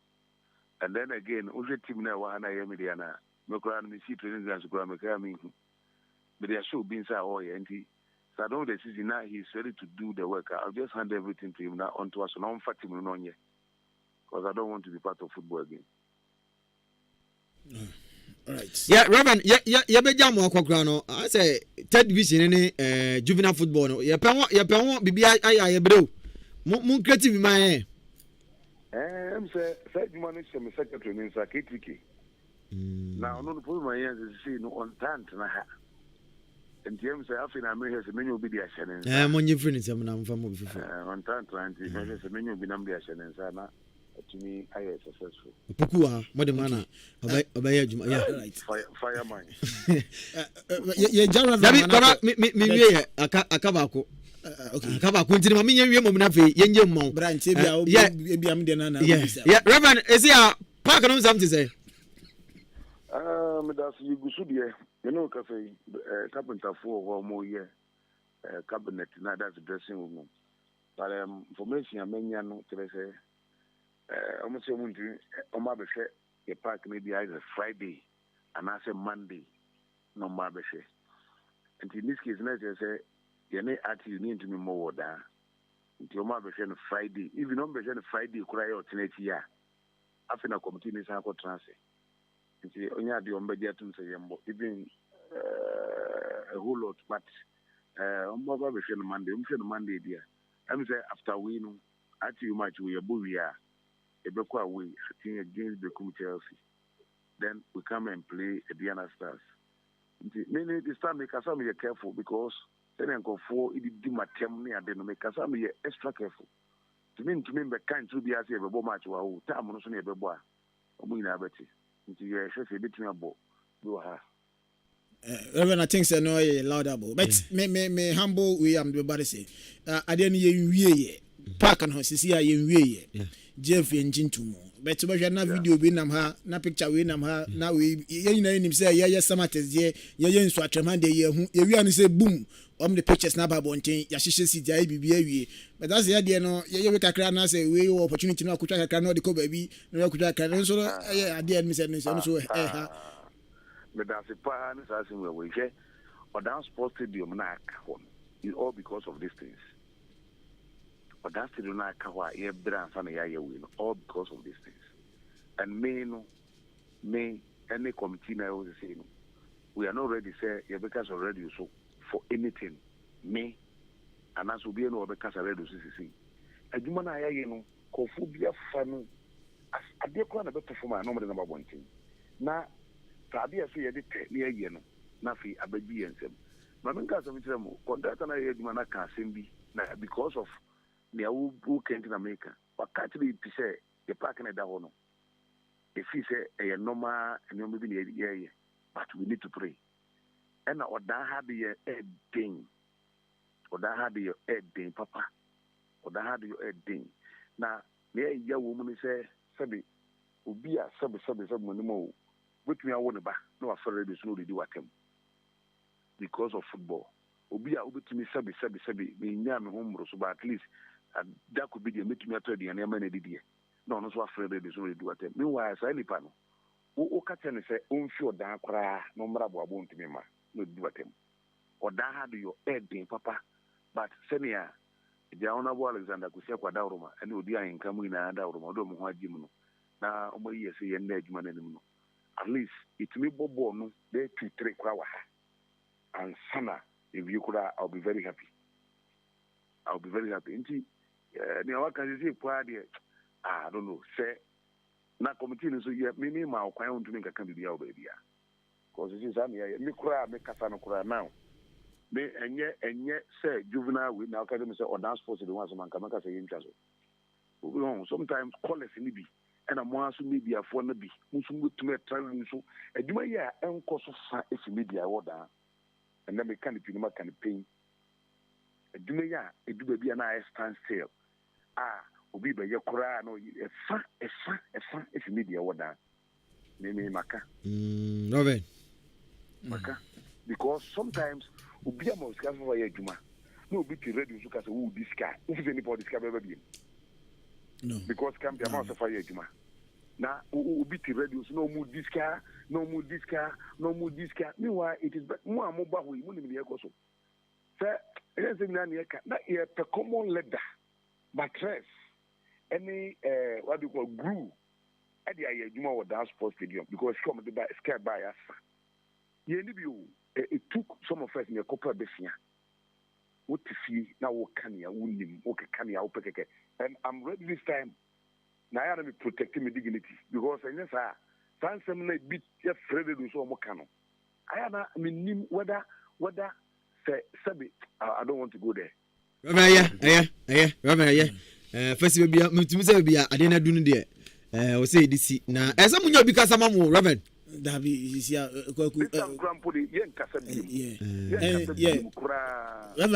And then again, only team na wa na ye media na. Me kra na me see training grounds kra me kra me hu. But they show being say oh yeah, so I know the season now he's ready to do the work. I'll just hand everything to him now onto us. No fat him no nye. Because I don't want to be part of football again. All right. Yeah, Reverend, yeah, be jam wa kwakra no. I say third division ni juvenile football no. Ya pe won bibi ay breu. Mun creative man I'm say man is my secretary in Sakitiki. Now no problem here is see no on tant na ha. And James say after na me here say menu bi dia hyenen. Mo nyi free ni say na mfa mo bi fifo. On tant 20 say menu bi nam dia hyenen sa na to me I am successful. Pukuwa mo de mana obey adwuma. Yeah. Right. Fireman. Ye jara Dabi kama mi wie akaba ko. Okay. Akaba ko ntini ma mi wie mo na fe ye nje mo. Branch bia am de na. Yeah. Reverend, is here park no something say. Me das you gusu de. You know ka say carpenter for mo here cabinet na that's dressing room. But information amenya no tell say almost a month, Omabeshe, a park maybe either Friday and I say Monday, no Mabeshe. And in this case, I say, you need to be more than until Omabeshe on Friday. Even on Beshe Friday, cry out in 8 years. After a committee is uncle transit. And see, only the Ombedia to say, even a whole lot, but Omabeshe on Monday, dear. I'm say after we know, at you much we are Buvia. Ebeko away, I think against the Chelsea. Then we come and play at Diana Stars. Meaning this time, make us be careful because Then I go for it did my term near the because I'm extra careful. To me, the kind to be as a match or time on a boy. Betty. Into your chef, a bit more. Go ahead. Reverend, I think so no laudable. But me humble we am the body say. I didn't ye park and horses here ye Jeff engine to more. But to measure na video we nam ha na picture we nam ha na we ye na him say ye samates ye so atramande ye hu ye wi an say boom the pictures na ba bonten ya hihye si dia bibia wie. But that's the idea no ye we kakra na say we opportunity na akutwa kakra no de ko baby na akutwa kakra so ye idea me say no so ha. But that's a plan as in where we get or down sports stadium na account is all because of these things. But that's the na account here brand fan ya win all because of these things. And me any committee na was saying we are not ready say you because already so for anything me and as will be no because already see. Aduma na ya no kofobia fanu as adekwa na be perform no number 1 thing. Na Tabi as we edit near Yen, Nafi, Abaji and Sem. Maminka Samitramo, Condata Yedmana Simbi, because of the who came to America. But actually, to say, the park in a dahono. If he say a normal and you're moving the but we need to pray. And or that had the head ding, or that had your head ding, Papa, or that had your head ding. Now, there, your woman say, Sabi, Ubia, Sabi, no. Which me I want to buy. No, I feel ready to do what him because of football. Obi to me sabi. Me nyam home so but at least that could be the make me tell the and man did here. No, so I feel ready to do what him. Meanwhile, say any pano. O catch and say on sure that cry no matter what won't me ma no do what him. Or that had your head in papa. But senior the honorable Alexander Kusia Quadauroma and no dear in coming in and out of Moha Jimno. Now, Omo say and edge man anymore. At least it may be born they 2-3 crowd and Sana if you could I'll be very happy. I'll be very happy. What can you say? I don't know. Say na committee so yeah me ma kwan on to make can be our baby. Because it is me cry me kasa no cry now. Me enye say juvenile we now can say on dance sports the ones man can say interest. Sometimes call us in be and I'm once media for Nabi, Musum to me traveling so. A do ya and cost of if media order, and then we can pain. A do ya, a do be an eye stand still. Obi by your cry, no, a fan, if media order. Name Maka. Robin. Maka. Because sometimes Obi a most careful for your Juma. No, be ready to cast a wood this guy. If anybody discover him. No. Because can be a mouse of fire, Juma. Now, who beat the radios, no mood this car. Meanwhile, it is more mobile. We wouldn't be a coso. Sir, it isn't a common leather, mattress, any what do you call glue. At the Juma or dance sports stadium because come to buy scared by us. It took some of us in a couple of days. What to see now? What can you win him? Okay, can you open it? And I'm ready this time. Now I am protecting my dignity because I know that some may be afraid to do so much. I am. I mean, whether say Sabi, I don't want to go there. Robert, first we be to me say be I didn't do there. We say this now. As some you because some more Robert. That is yeah.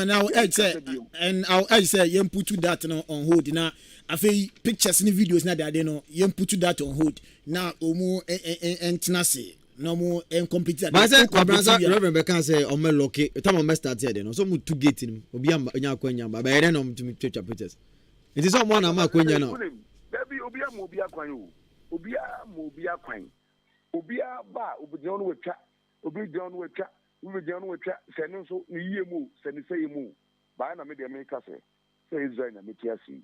Now I say and I say you put that on hold now. I feel pictures and videos now that they know you put that on hold now. Omo and tenacity no more incomplete. But I say Reverend Becca say on my lucky time on my start here no so mu to get him obi am nya kwanya ba be no to picture pictures. It is someone am akwanya no. Debi obi am obi akwan o. Obi am obi akwan. Obi aba obi don wetwa obi don wetwa se no so ni yemu se ni say mu ba na me de me ka say Israel na me tiasi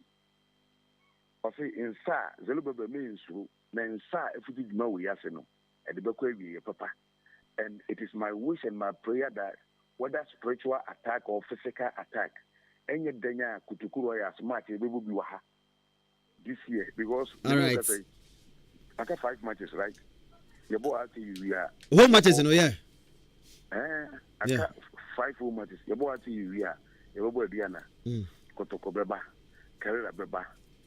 o say insa zelubebe me insuru na insa efuti djuma we yase no e de bekwa wi papa and it is my wish and my prayer that whether spiritual attack or physical attack enye danya kutukuru ya smart e bebu bi wa ha this year because all right. After 5 matches right. Your boy, we are. Whole matches, no, yeah. I got 5 full matches. You boy to you, you boy Diana, Kotoko Beba, Carrera Beba,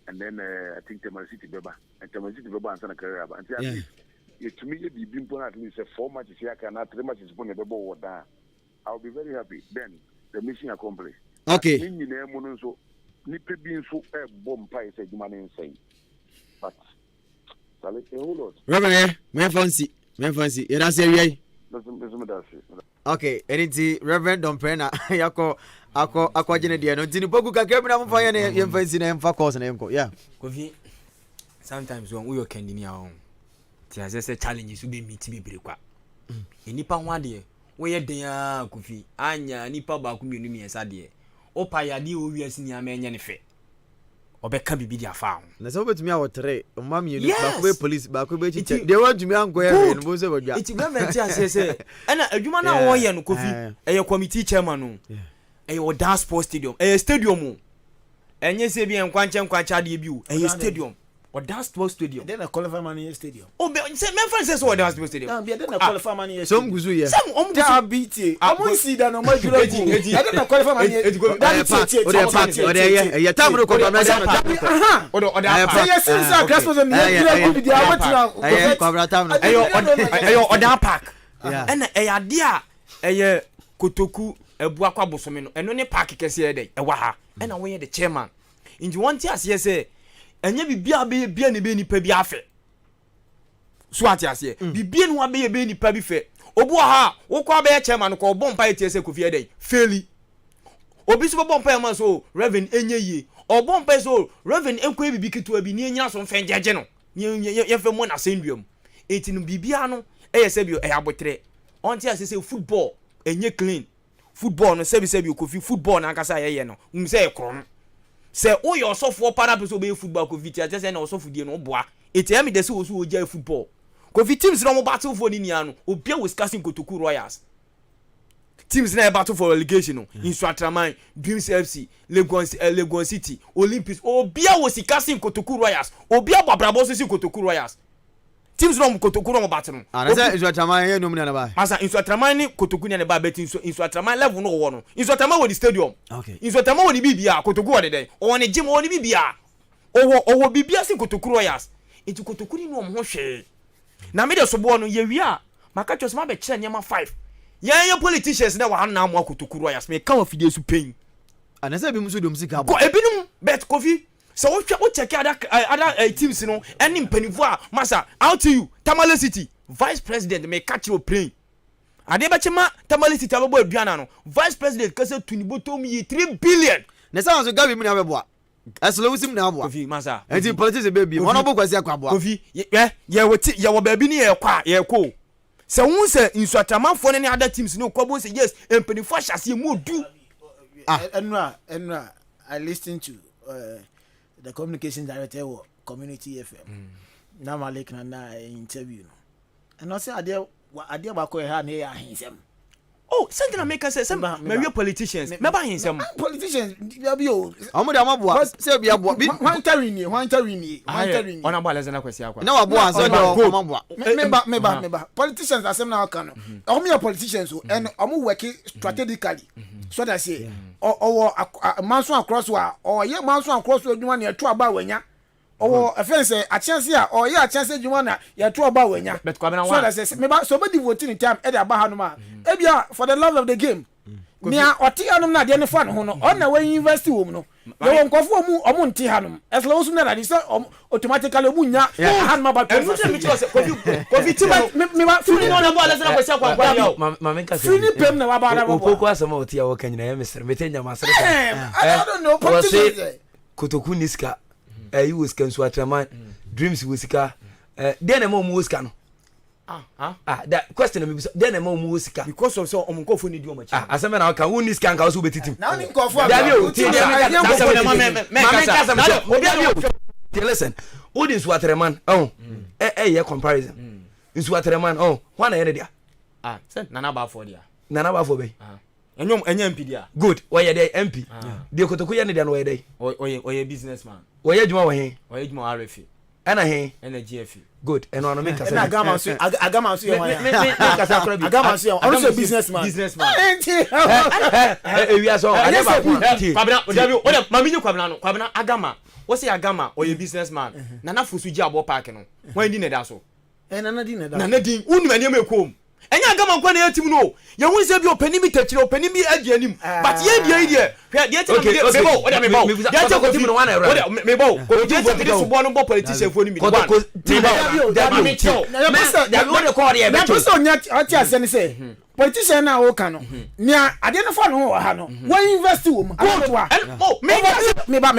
and then I think Tamil City Beba, and Tamil City Beba and Santa Carrera. And to me, you've been born at least 4 matches here, cannot 3 matches born a Bebo down. I'll be very happy. Then the mission accomplished. Okay. So, Nippy being so a bomb pie said you man insane. But, hold on. Reverend, me fancy. You don't say okay, anything Reverend don't pray na yako ako jene dia no tini poku kakra na mfa ya ne yemfansi na mfa course na yemko yeah Kofi sometimes when we can ni ahon ti as say challenges we be meet be bere kwa enipa ho ade we ye den a Kofi anya nipa ba ku mienu miensa de opa ya de o wiase ni amenya ne fe obeka bibi dia fa ho na so betumi a wotre mma mienu ba ko be police ba ko be chiche de wantumi anko ya no bo se bodwa it government say ana adwuma na wo ye no Kofi eye committee chairman no eye o dance sports stadium eye stadium enye se bi enkwanche de bi o eye stadium or dance sports stadium then a qualify money stadium oh say me friend say so dance sports stadium na be then a qualify money so mguzu ye some da BT am see that no more juro go then a qualify money o de ye tam no ko na aha o de say since a class was on juro go dia what ko bra tam no ayo oda park and ade a eye kotoku ebua kwa bosome no eno ne park kese ye dey e wa ha and we ye the chairman inji want ase say enye bibia be bia ne be nipa bi afe so ati ase bibia no abe be nipa bi fe obu ha wo kwa be chairman ko bompa etie se Kofi dey faili obi so bompa man so Reverend enye yi o bompa so Reverend enko bibi kitu abi ni enyina so mfen jeje no ye fe mo na senduam eti no bibia no eye se bio e abotre onti ase se football enye clean football no sebi Kofi football na akasa ye no umse e kro no se o yo sofo para person be football Kofi ti ate se na osofo die no boa eti am de se wo so oja football Kofi teams no mo battle for ni nia no obia Wisconsin Kotoku Royals teams na battle for relegation no Insuatraman Dreams FC Lagos City Olympics obia Wisconsin Kotoku Royals obia Babrabo so Kotoku Royals teams no Kotoku no battle no ana se Insuatraman ye no mu na ba asa Insuatraman ni Kotoku ni na ba bet Insuatraman level no wo no Insuatraman wo di stadium okay Insuatraman wo ni bibia Kotoku wo de o ni gym wo ni bibia owo bibia si Kotoku Royals enti Kotoku ni no mo hwe na me de so bo no ye wi a maka chos ma be kire nyama 5 ye politicians na wa na mo Kotoku Royals me ka wa fidie su pain ana se bi muso dom sika bo ko ebinum bet Kofi so wo check other teams no any mpanivo a masa out to you Tamale City vice president me catch your plane ade ba chema Tamale City ababo aduana no vice president kase tunibotom yi 3 billion na sa so gabi mu na bebo a aslo wusim na abo Kofi masa enti politics be bi wono bo kwasi akwa abo Kofi ye wo ba bi ni ye kwa se won se Insuatramanfo ne other teams no kwabo se yes empanifo ahase mu odu enra I listen to the communication director of Community FM. Na Malik na interview no. And I say ade ba ko ha na ya hinsem. Oh, something make us say some maybe politicians. Meba hinsem. Politicians bi o. Omo de amaboa say bia boa. Wan tari ni. Ona boa leza na kwesi akwa. Na wa boa so do amaboa. Meba. Politicians asem na aka no. Omo ya politicians o and omo work strategically. So that say manso across wa or ye manso across adwuma na eto aba wanya or offense a chance ya or ye a chance adwuma na eto aba wanya so that say me ba so be devoting time e da aba hanu ma e bia for the love of the game nia oti anum na de ne fa no ho no on na we university wo mu no ye won kofo mu omo nti hanum as long as na say automatically omu nya han ma ba Kofi tiba me ba funi no na bo alese na kwesi akwa yo ma menka se funi pem na wa ba da bo ko asema oti ya wo kanyina ya mesere metenya masere I don't know politicians Kotoku niska you was Insuatraman Dreams wusika den na mo mu wusika no that question me den na mo mu wusika because of so omunkofo ni di omachi asema na ka woni niska nka wo so betitim na ni nkofo da bi o ti listen who is Insuatraman ye comparison Insuatraman who na ye dia send nana ba for dia nana ba for be enyom enya MP dia good oye dey MP de Kotoku ye ne dia no oye dey oye businessman oye adwuma wo he oye adwuma RFA ɛna he ɛna GF good ɛno ano meka na agama so me kasa kora bi agama so ɔno so businessman ewia so ade ba ko kwabena odabi oda mami ni kwabena no kwabena agama wo say agama oye businessman na na fosu gi abo park no wan di ne da so nana di unu mani ma ekom enya agama kwa na yatim no ye hu se bi opani mi tachire opani mi adi anim but ye die hwe de ti mebo oda mebo ya te ko tim no wan era oda mebo ko je ti so bo no bo politician fo ni mi one da mi tell da wo de ko de be to so nya ati ase ni say politician na wo kan no nia ade no fa no ha no wo invest wo mu ato me ba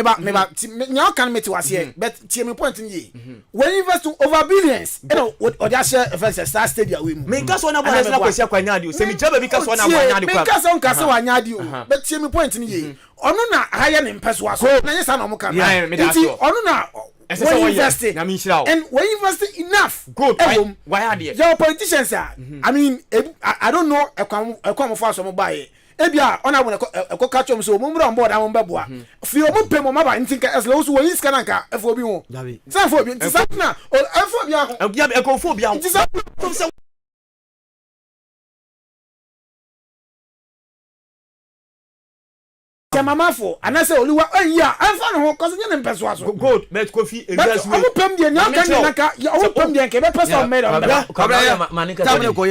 nya kan me ti wase but tie me point ni wo invest over billions you know o dia share first star stadium we mu me ka so na bo na kwesi akwanya ade o se mi jaba bi ka so na akwanya ade kwa me ka so nka se wanya ade o but tie me point ni ono na haya ne mpeso aso na nyesa na mo kan nti ono na we invest and we invest enough good why are there your politicians are I mean I don't know ekwan for so mo buy ebia ona won eko catch them so mo mura on board am beboa fi o mo pay mo maba ntinka as lo so we iska na nka efo bi ho san fo bi nti san na efo bi ho eko fo bi ho nti san mamafo anase oluwa eya anfa no ho cause nya ne mpeso aso good but kofi ebias we o pem de nya kan na ka o pem de nke be person made on kabra manika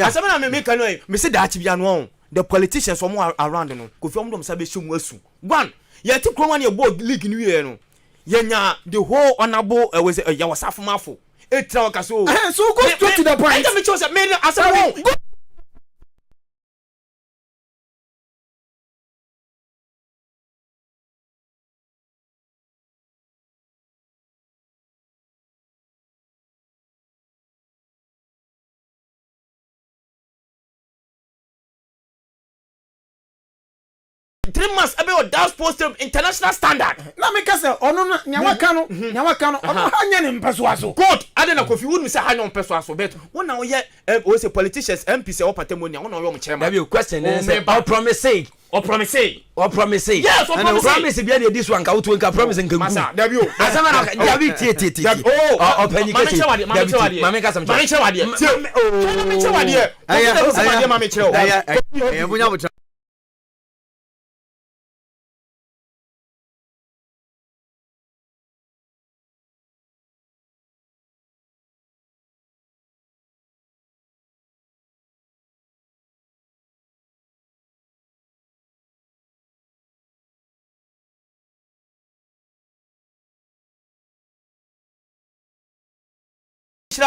asema na me kan no me se daachi bia no the politicians from around no kofi omdom sabe hwemu asu one ye ti kro one ye board league ni we no ye nya the whole honorable was ya wasafo mafo etra wakaso so go straight to the point I me chose me asema ebe o das post international standard na me kase ono nyawa kanu ono hanya ne mpeso aso god ade na kofi wonu se hanya mpeso aso bet wona wo ye o se politicians MP se o patemonia wona wo mo chairman that be question is or promise yes o promise bia dey this one ka wuto nka promise nka masa that be o asama na that be tie o penny kechi mame ka samcha mame chewade mame chewade bunya bo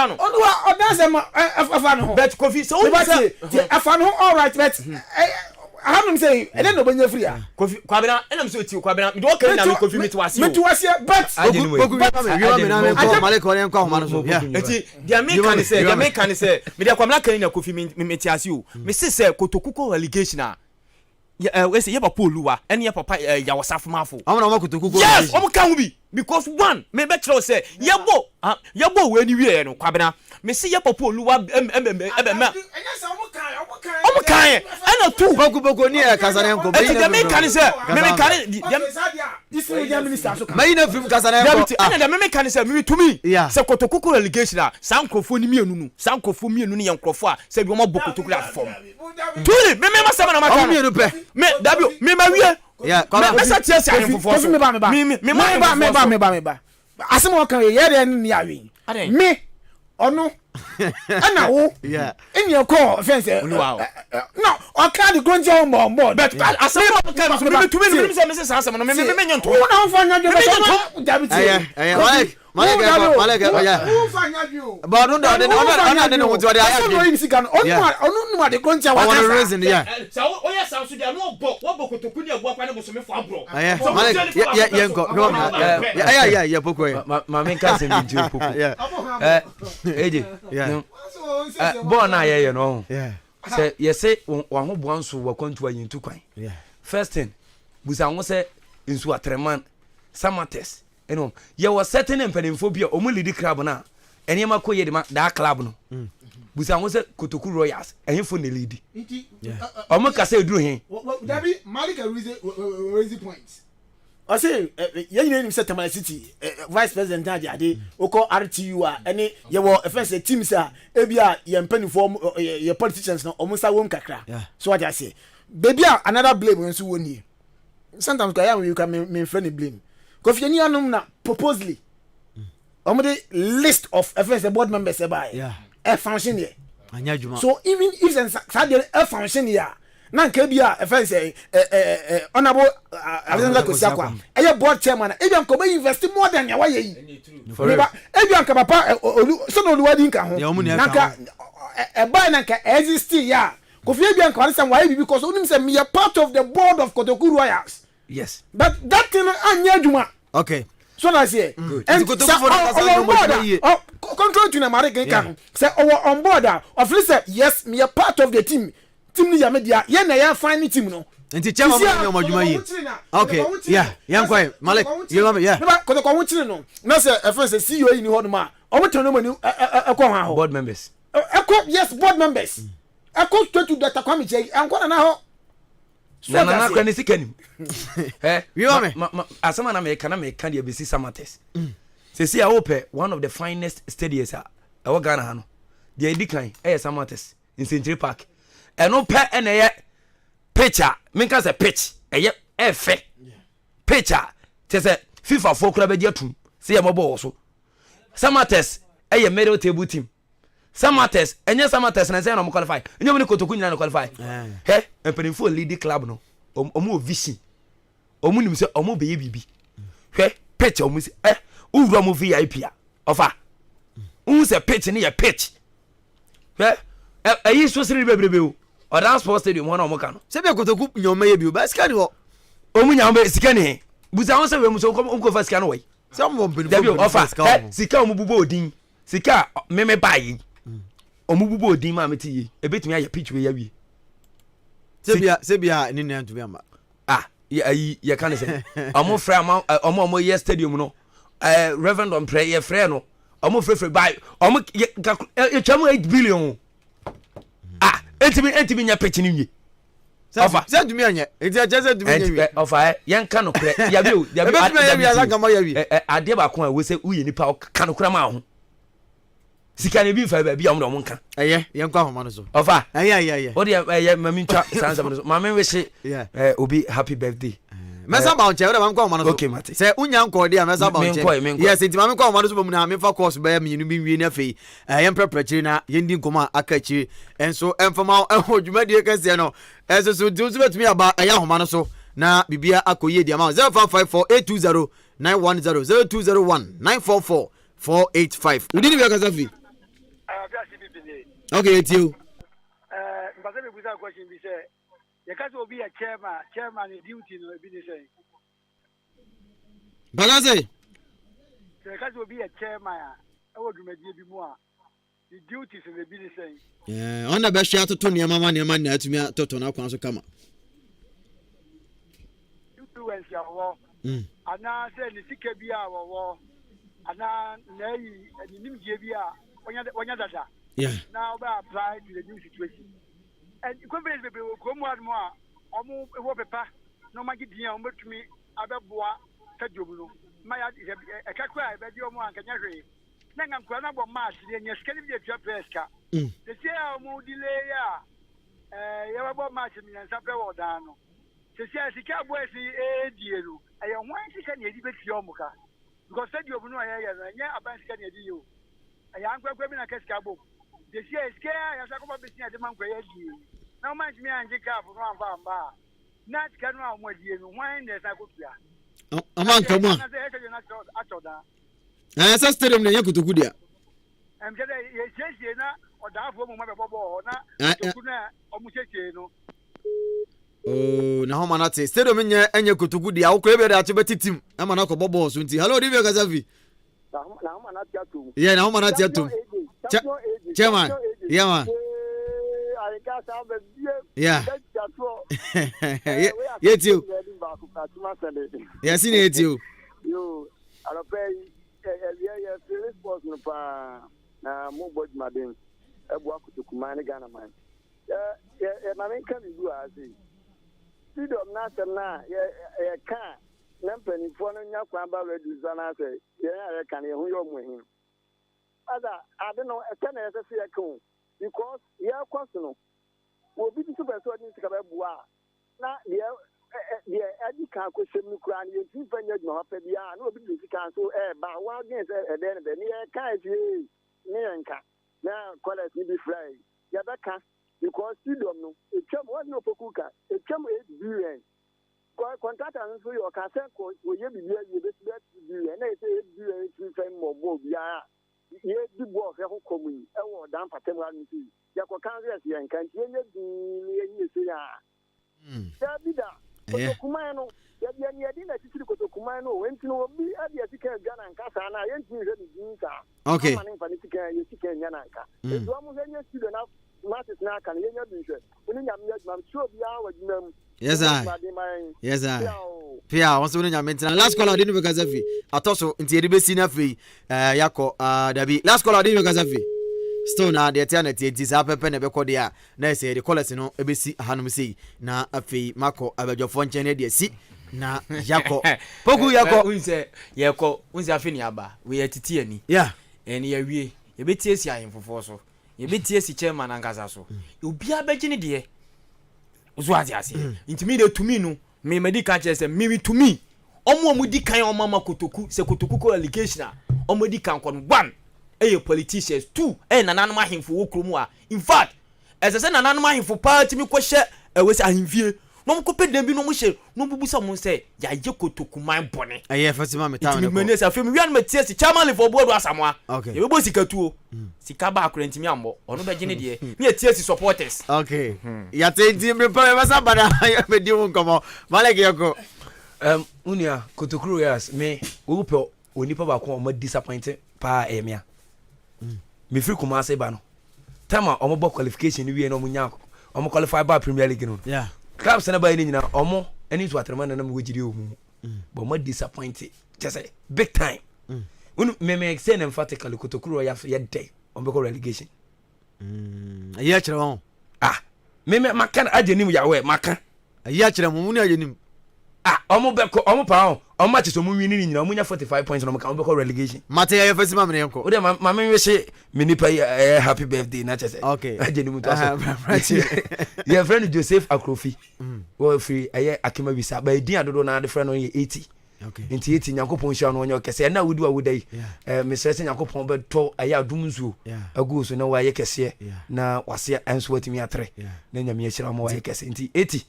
no onwa odasema afano ho bet kofi so we say afano all right but I haven't say I don't know when you're free kofi kwabena enam so ti kwabena me do okay na me kofi metwase but male ko len kwa homa no so eti dia me kan say me dia kwamla kan na kofi metiase o me se kotokuko allegation a we say yeba poluwa ene ye papa ya wasafo mafo amna ma kotokuko yes omo kan bi because one me be tell say yebo we ni wie no kwabena me se ye papa oluwa omo kan ana tu boko ni e kasane nko be eti me kan say me kan isi dia minister so me na film kasane nko ana da me kan say me tumi se kotokuko allegation a sankofo ni mienu nu sankofo mienu ni yankrofo a se bi omo bokotokuko afom tuli me masama na maka mienu pe me dabio me ma wie yeah me sa tie sia enfofo so me ba asema kan ye de ni awi me ono ana wo enya ko fence no o ka di gronje on board but asema kan so me tumi me say sa asema no me nyanto wo na fa nya de dabiti Malek ya ba no da no wo ti wa de aya no yin sika no onu ma de gronje wa one reason yeah so o ya sa so dia no wo kotoku ni abu akwa ne bo so me fo abro Malek ye nko no ya poko ya mame ka se bi ju poko eje bo na ye no say yes wa ho bo anso wa kwantu ayintu kwan first thing busa ho say insu atreman samates eno ye was certain empanimphobia omu lead club na enema ko ye de ma da club no busa ho say kotoku royals ehifo ne lead omu ka say duru he Dabi Malik raise points I say you name set Tamale City vice president ade oko RTU any ye wo offense teams ebia ye mpani form ye politicians no omusa won kakra so what I say baby another blame nso woni sometimes you can me friend blame because you ni anum na purposely the list of offense board members by function here so even if a function here na nka bia offense honorable Alexander Kosiakwa e board chairman e bia nko be invest more than ya waye yi e bia nka papa so no luwadi nka ho na nka e buy na nka exist ya Kofi e bia nka wan say why because onim say me a part of the board of Kotoku Royals. Yes, but that thing anya adwuma. Okay, so na say and control to na American kan say on board of listen yes me a part of the team ni ya media ye na ya find team no nti chama mo adwuma yi. Okay, yeah kwai Malik you know me yeah ko ko wonchire no na say friend say CEO yi ni ho no ma o mo no mani e ko ha ho board members yes board members eko to data kwame je anko na ho na kwa ni sikani you know me asama na me kan dia besi Samates say see open one of the finest stadiums a wo Ghana ha no dia edikan Samates in Century Park eno pe ene picture minka say pitch efe picture te say FIFA for club be atum say ya mobo so Samates middle table team Samates enye Samates na say no qualify enye mo Kotoku nyina no qualify empenifo lead club no omo vision omo nim say omo be bibi pitch omo say uru mo VIP a ofa say pitch ni ya pitch ayi so siri bebrebe o Odan Sports Stadium wona omo ka no se be Kotoku nyoma ye bi ba sika ni ho omu nyamba sika ni buza won se we mu so ko fa sika no we se omo mpeni ofa sika omo bubo odin sika meme bayi omo bubo odin ma meti yi ebetumi aye pitch we ya wi se bia ni nne ntumi ama ye kan se omo fra omo ye stadium no Reverend on pray ye frɛ no omo frɛ buy omo ye twam 8 billion entimi nya pitch ni wie ofa se ntumi anya se ntumi nya wie ofa yen kan no kre ya bi ade ba ko a we se uye nipa kan no kra ma ho sika ne bi fa ba bi am do mo nka yen kwa homa no so ofa o de mami ntwa sansa no so mami we se obi happy birthday mesa ba onche o kwa homa no so okay mate se unya nko de mesa ba onche yes enti mami kwa homa no so mu na me fa course ba mi nu bi wie na fei yen prepare na yen di nkoma aka chi enso enfama odwuma die kase no enso so du so betumi aba aya homa no so na bibia akoye di ama 0554820910 0201944485 udini bi akasa fi okay it's you but let me put a question be say you can't be a chairman duty no be the same balance you can't be a chairman I would make you be more the duties in the be the same on the best shot to near mama near man to me to na kwa so kama influence ya wo ana say ni sika bi a wo ana na yi nim je bi a onya dada now we apply to the new situation and confidence people will come more omo wo pepa no magi dia omo tumi abeboa tajobu no maya e kakwa e be di omo ankanya hwe na ngankwa na bo match de nya skani bi etua peska the say omo delay ya ya bo match mi nsa pe wo dan no se say sika boy si die no e hwan sika na edi beti omo ka because stadium no ya nya aban sika na edi yo ya ankwa bi na keska bo the say scare ya sakoba business de man kwa ya die now man me anje cap no amba not can no amodie no wan na sakotua amanka mu sa stadium na yakutuku dia am jere ye cheche na odafo mu mabe bobo na kutuku na omucheche no na homa na te stadium enye kutuku dia wo ko ebe da chebeti team ama na ko bobo so nti hello Divya Kasafi na homa na tiatum yeah na homa na tiatum chairman yeah man yeah yet you yes in it you ala pay ya response no pa na mo body madin ebu akutuku man Ghana man na men kan du azi freedom na ya kan Nampany for no Kwamba Reduzana say, yeah, can you hear him? Other, I don't know, a ten as a coon, because you are questionable. Will be the super soldiers to Kabua. Now, the Eddie can't question me crying, you see, when you're not happy, no, but you can't so air, but one against then the near Kai, Nianka. Now, call us be fly. Yabaka, because you don't know. It come one no Pokuka, it come 8 billion. Contact and so your consent will you be here, you bet you, and they say 8 billion, 3 times more, yeah. Yes, the boy, who come in, or down for 10 1. Yako Kansas, and can't you say, yeah, Kumano, Yadina, Kumano, went to be at the Ghana and Casana, and okay. Yanaka. It's almost any student of Martin Snack and Yanaka. I'm sure the hour. Yes, yes, Pia, what's on your mental? Last call I didn't because of it. I thought so. Until the best in a fee, Yako, Dabi. Last call I didn't because of it. Stone na the eternity is up pen e be kodia na say the college no e be si hanum sei na afei mako abadwofo nchen de si na yako poku yako unse yako unse afei ni aba we atiti ani yeah en ya wie ye betie si ayenfofo so ye betie si chairman ankasa so obi abegine de uzo ati ase intimi de to me no me medical check say me to me omo di kan o mama kotoku se kotoku ko allegation omo di kan kon one politicians 2 nananom ahemfo wo kromu a in fact as say nananom ahemfo party mi ko hye wesi ahemfie no mo kopɛ dem bi no mo hye no bubusa mo say ya ye kotokuman bone fatima metan no me say afem wian metie si chairman for board asamoa okay ye bebo sikatuo sika ba akora ntimi ambo ono be gene de me etie si supporters okay ya tenti me pa me sa bana ya me di won komo malek yako unia kotokuru yes me wo pe onipa ba ko o disappointed pa emia me free kuma say ba no tama omo bo qualification ni wie no munya omo qualify ba Premier League no yeah clubs na ba ni nyina omo eni to atrema na mo gidi o mu but mo disappointed just say big time me say emphatically kotokuru ya day omo be relegation ya kire won me makan ajenim ya we maka ya kire mu ni ajenim omo be ko omo pa omo match so mu win ni nyina omo nya 45 points no omo be ko relegation mate ya first ma me yanko o de ma me we mini pa happy birthday na chese okay ajenim to so your friend Joseph Akrofi wo free akima bisa ba edin adodo na de friend no 80 okay nti 80 Nyankopon hia no onye kese na wudi wa wudai me sese Nyankopon be to adum nzuo agu so na wa kese na wase enso watimi atre na nyame ahira mo wa kese nti 80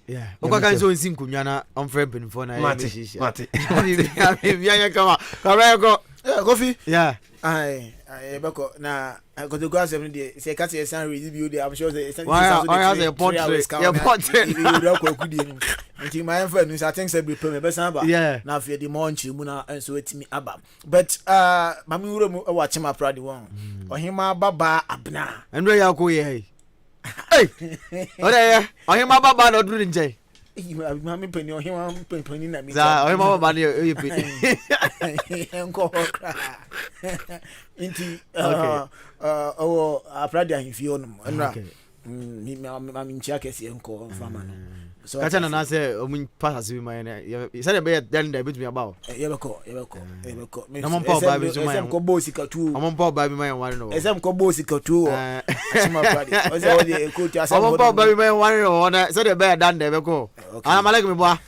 okwa so nsi nkunwa na on friend benfo na mate ya kama karego coffee ai beko na go to go asem dey say cat say san read bi o dey I'm sure say san a portrait you do ko akudi ni nti my friend no I think say be premier be san ba na afia di monchi mu na enso etimi aba but mami wuro mu wa chima prade won ohima baba abna enro ya ko ye hey ore ohima baba no duru nje mami peni ohima peni na mi za ohima baba ni ye peni enko okra inti aprade ahimfi onum enra mami nchia kesi enko fama no so kacha na say omun pass bi mai na say dey be dan da bitumi aba o yebeko na mon pa ba bi so mai ko bosi katu mon pa ba bi mai wan no esem ko bosi katu chima prade o say o dey ko ti asem mon pa ba bi mai wan no na say dey be dan da be ko ana malek me boa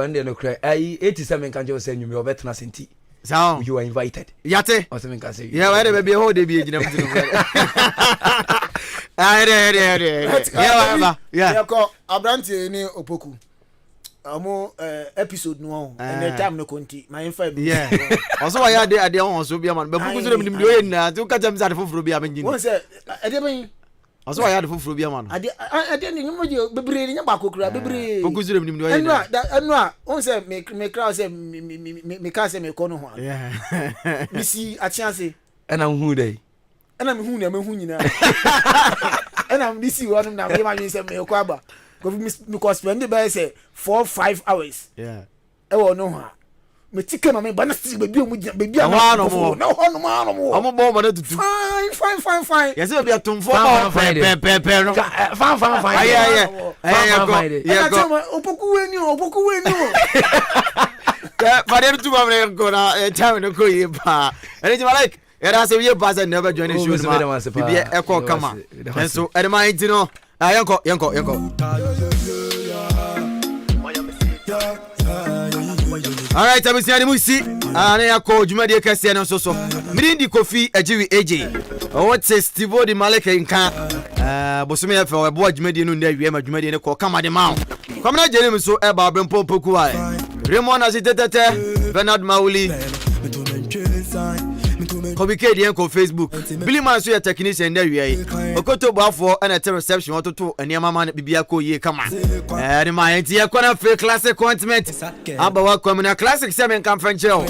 and then no cry ai 87 kan je say nyumi obetna senti so you are invited yate o say men kan say yeah why dey be ho dey bi ejina mtu no yeah ko abranti ni opoku amo episode no and the time no konti my info yeah also why ade on so bia man be buku so dem de na tu ka jam za de foforo bia manjini won say ade ben also why ade foforo bia man ade ni nyimo je bebre ni ba kokura bebre buku so dem de enu a won say me crowd say me ka say me kono ho yeah misi a chance ena hu dey ena me hu na me hu nyina ena me si wonu na me ma say me Akwaaba because spend by say 4-5 hours e wo no ha me tike ma me ba na si be bi o mu be ama no mo no ho no ma no mo omo bo ma na tutu fine yes be atumfo ba pe no fine yeah opoku weni Father to my gonna time no go ye pa. And like era se we pass and never join the show. Be a echo come on. And so at my you know, yanko. All right, I'm seeing you see. I call Juma de Cassian and so. Mirindi Kofi, a Jewy AJ. What says Stivo de Ahenkan? Bosumia for a boy Jumedian, we have a Jumedian call. Come on, the mount. Come on, Jeremy, so about Bempo Pukuai. Raymond as it Bernard Mauli. Communicate the uncle Facebook. Billy Mansu, a technician there. Okoto Bafo and a reception auto to and Yamaman Bibiako ye come on. And my idea, classic continent. Abawa coming a classic 7 conference show.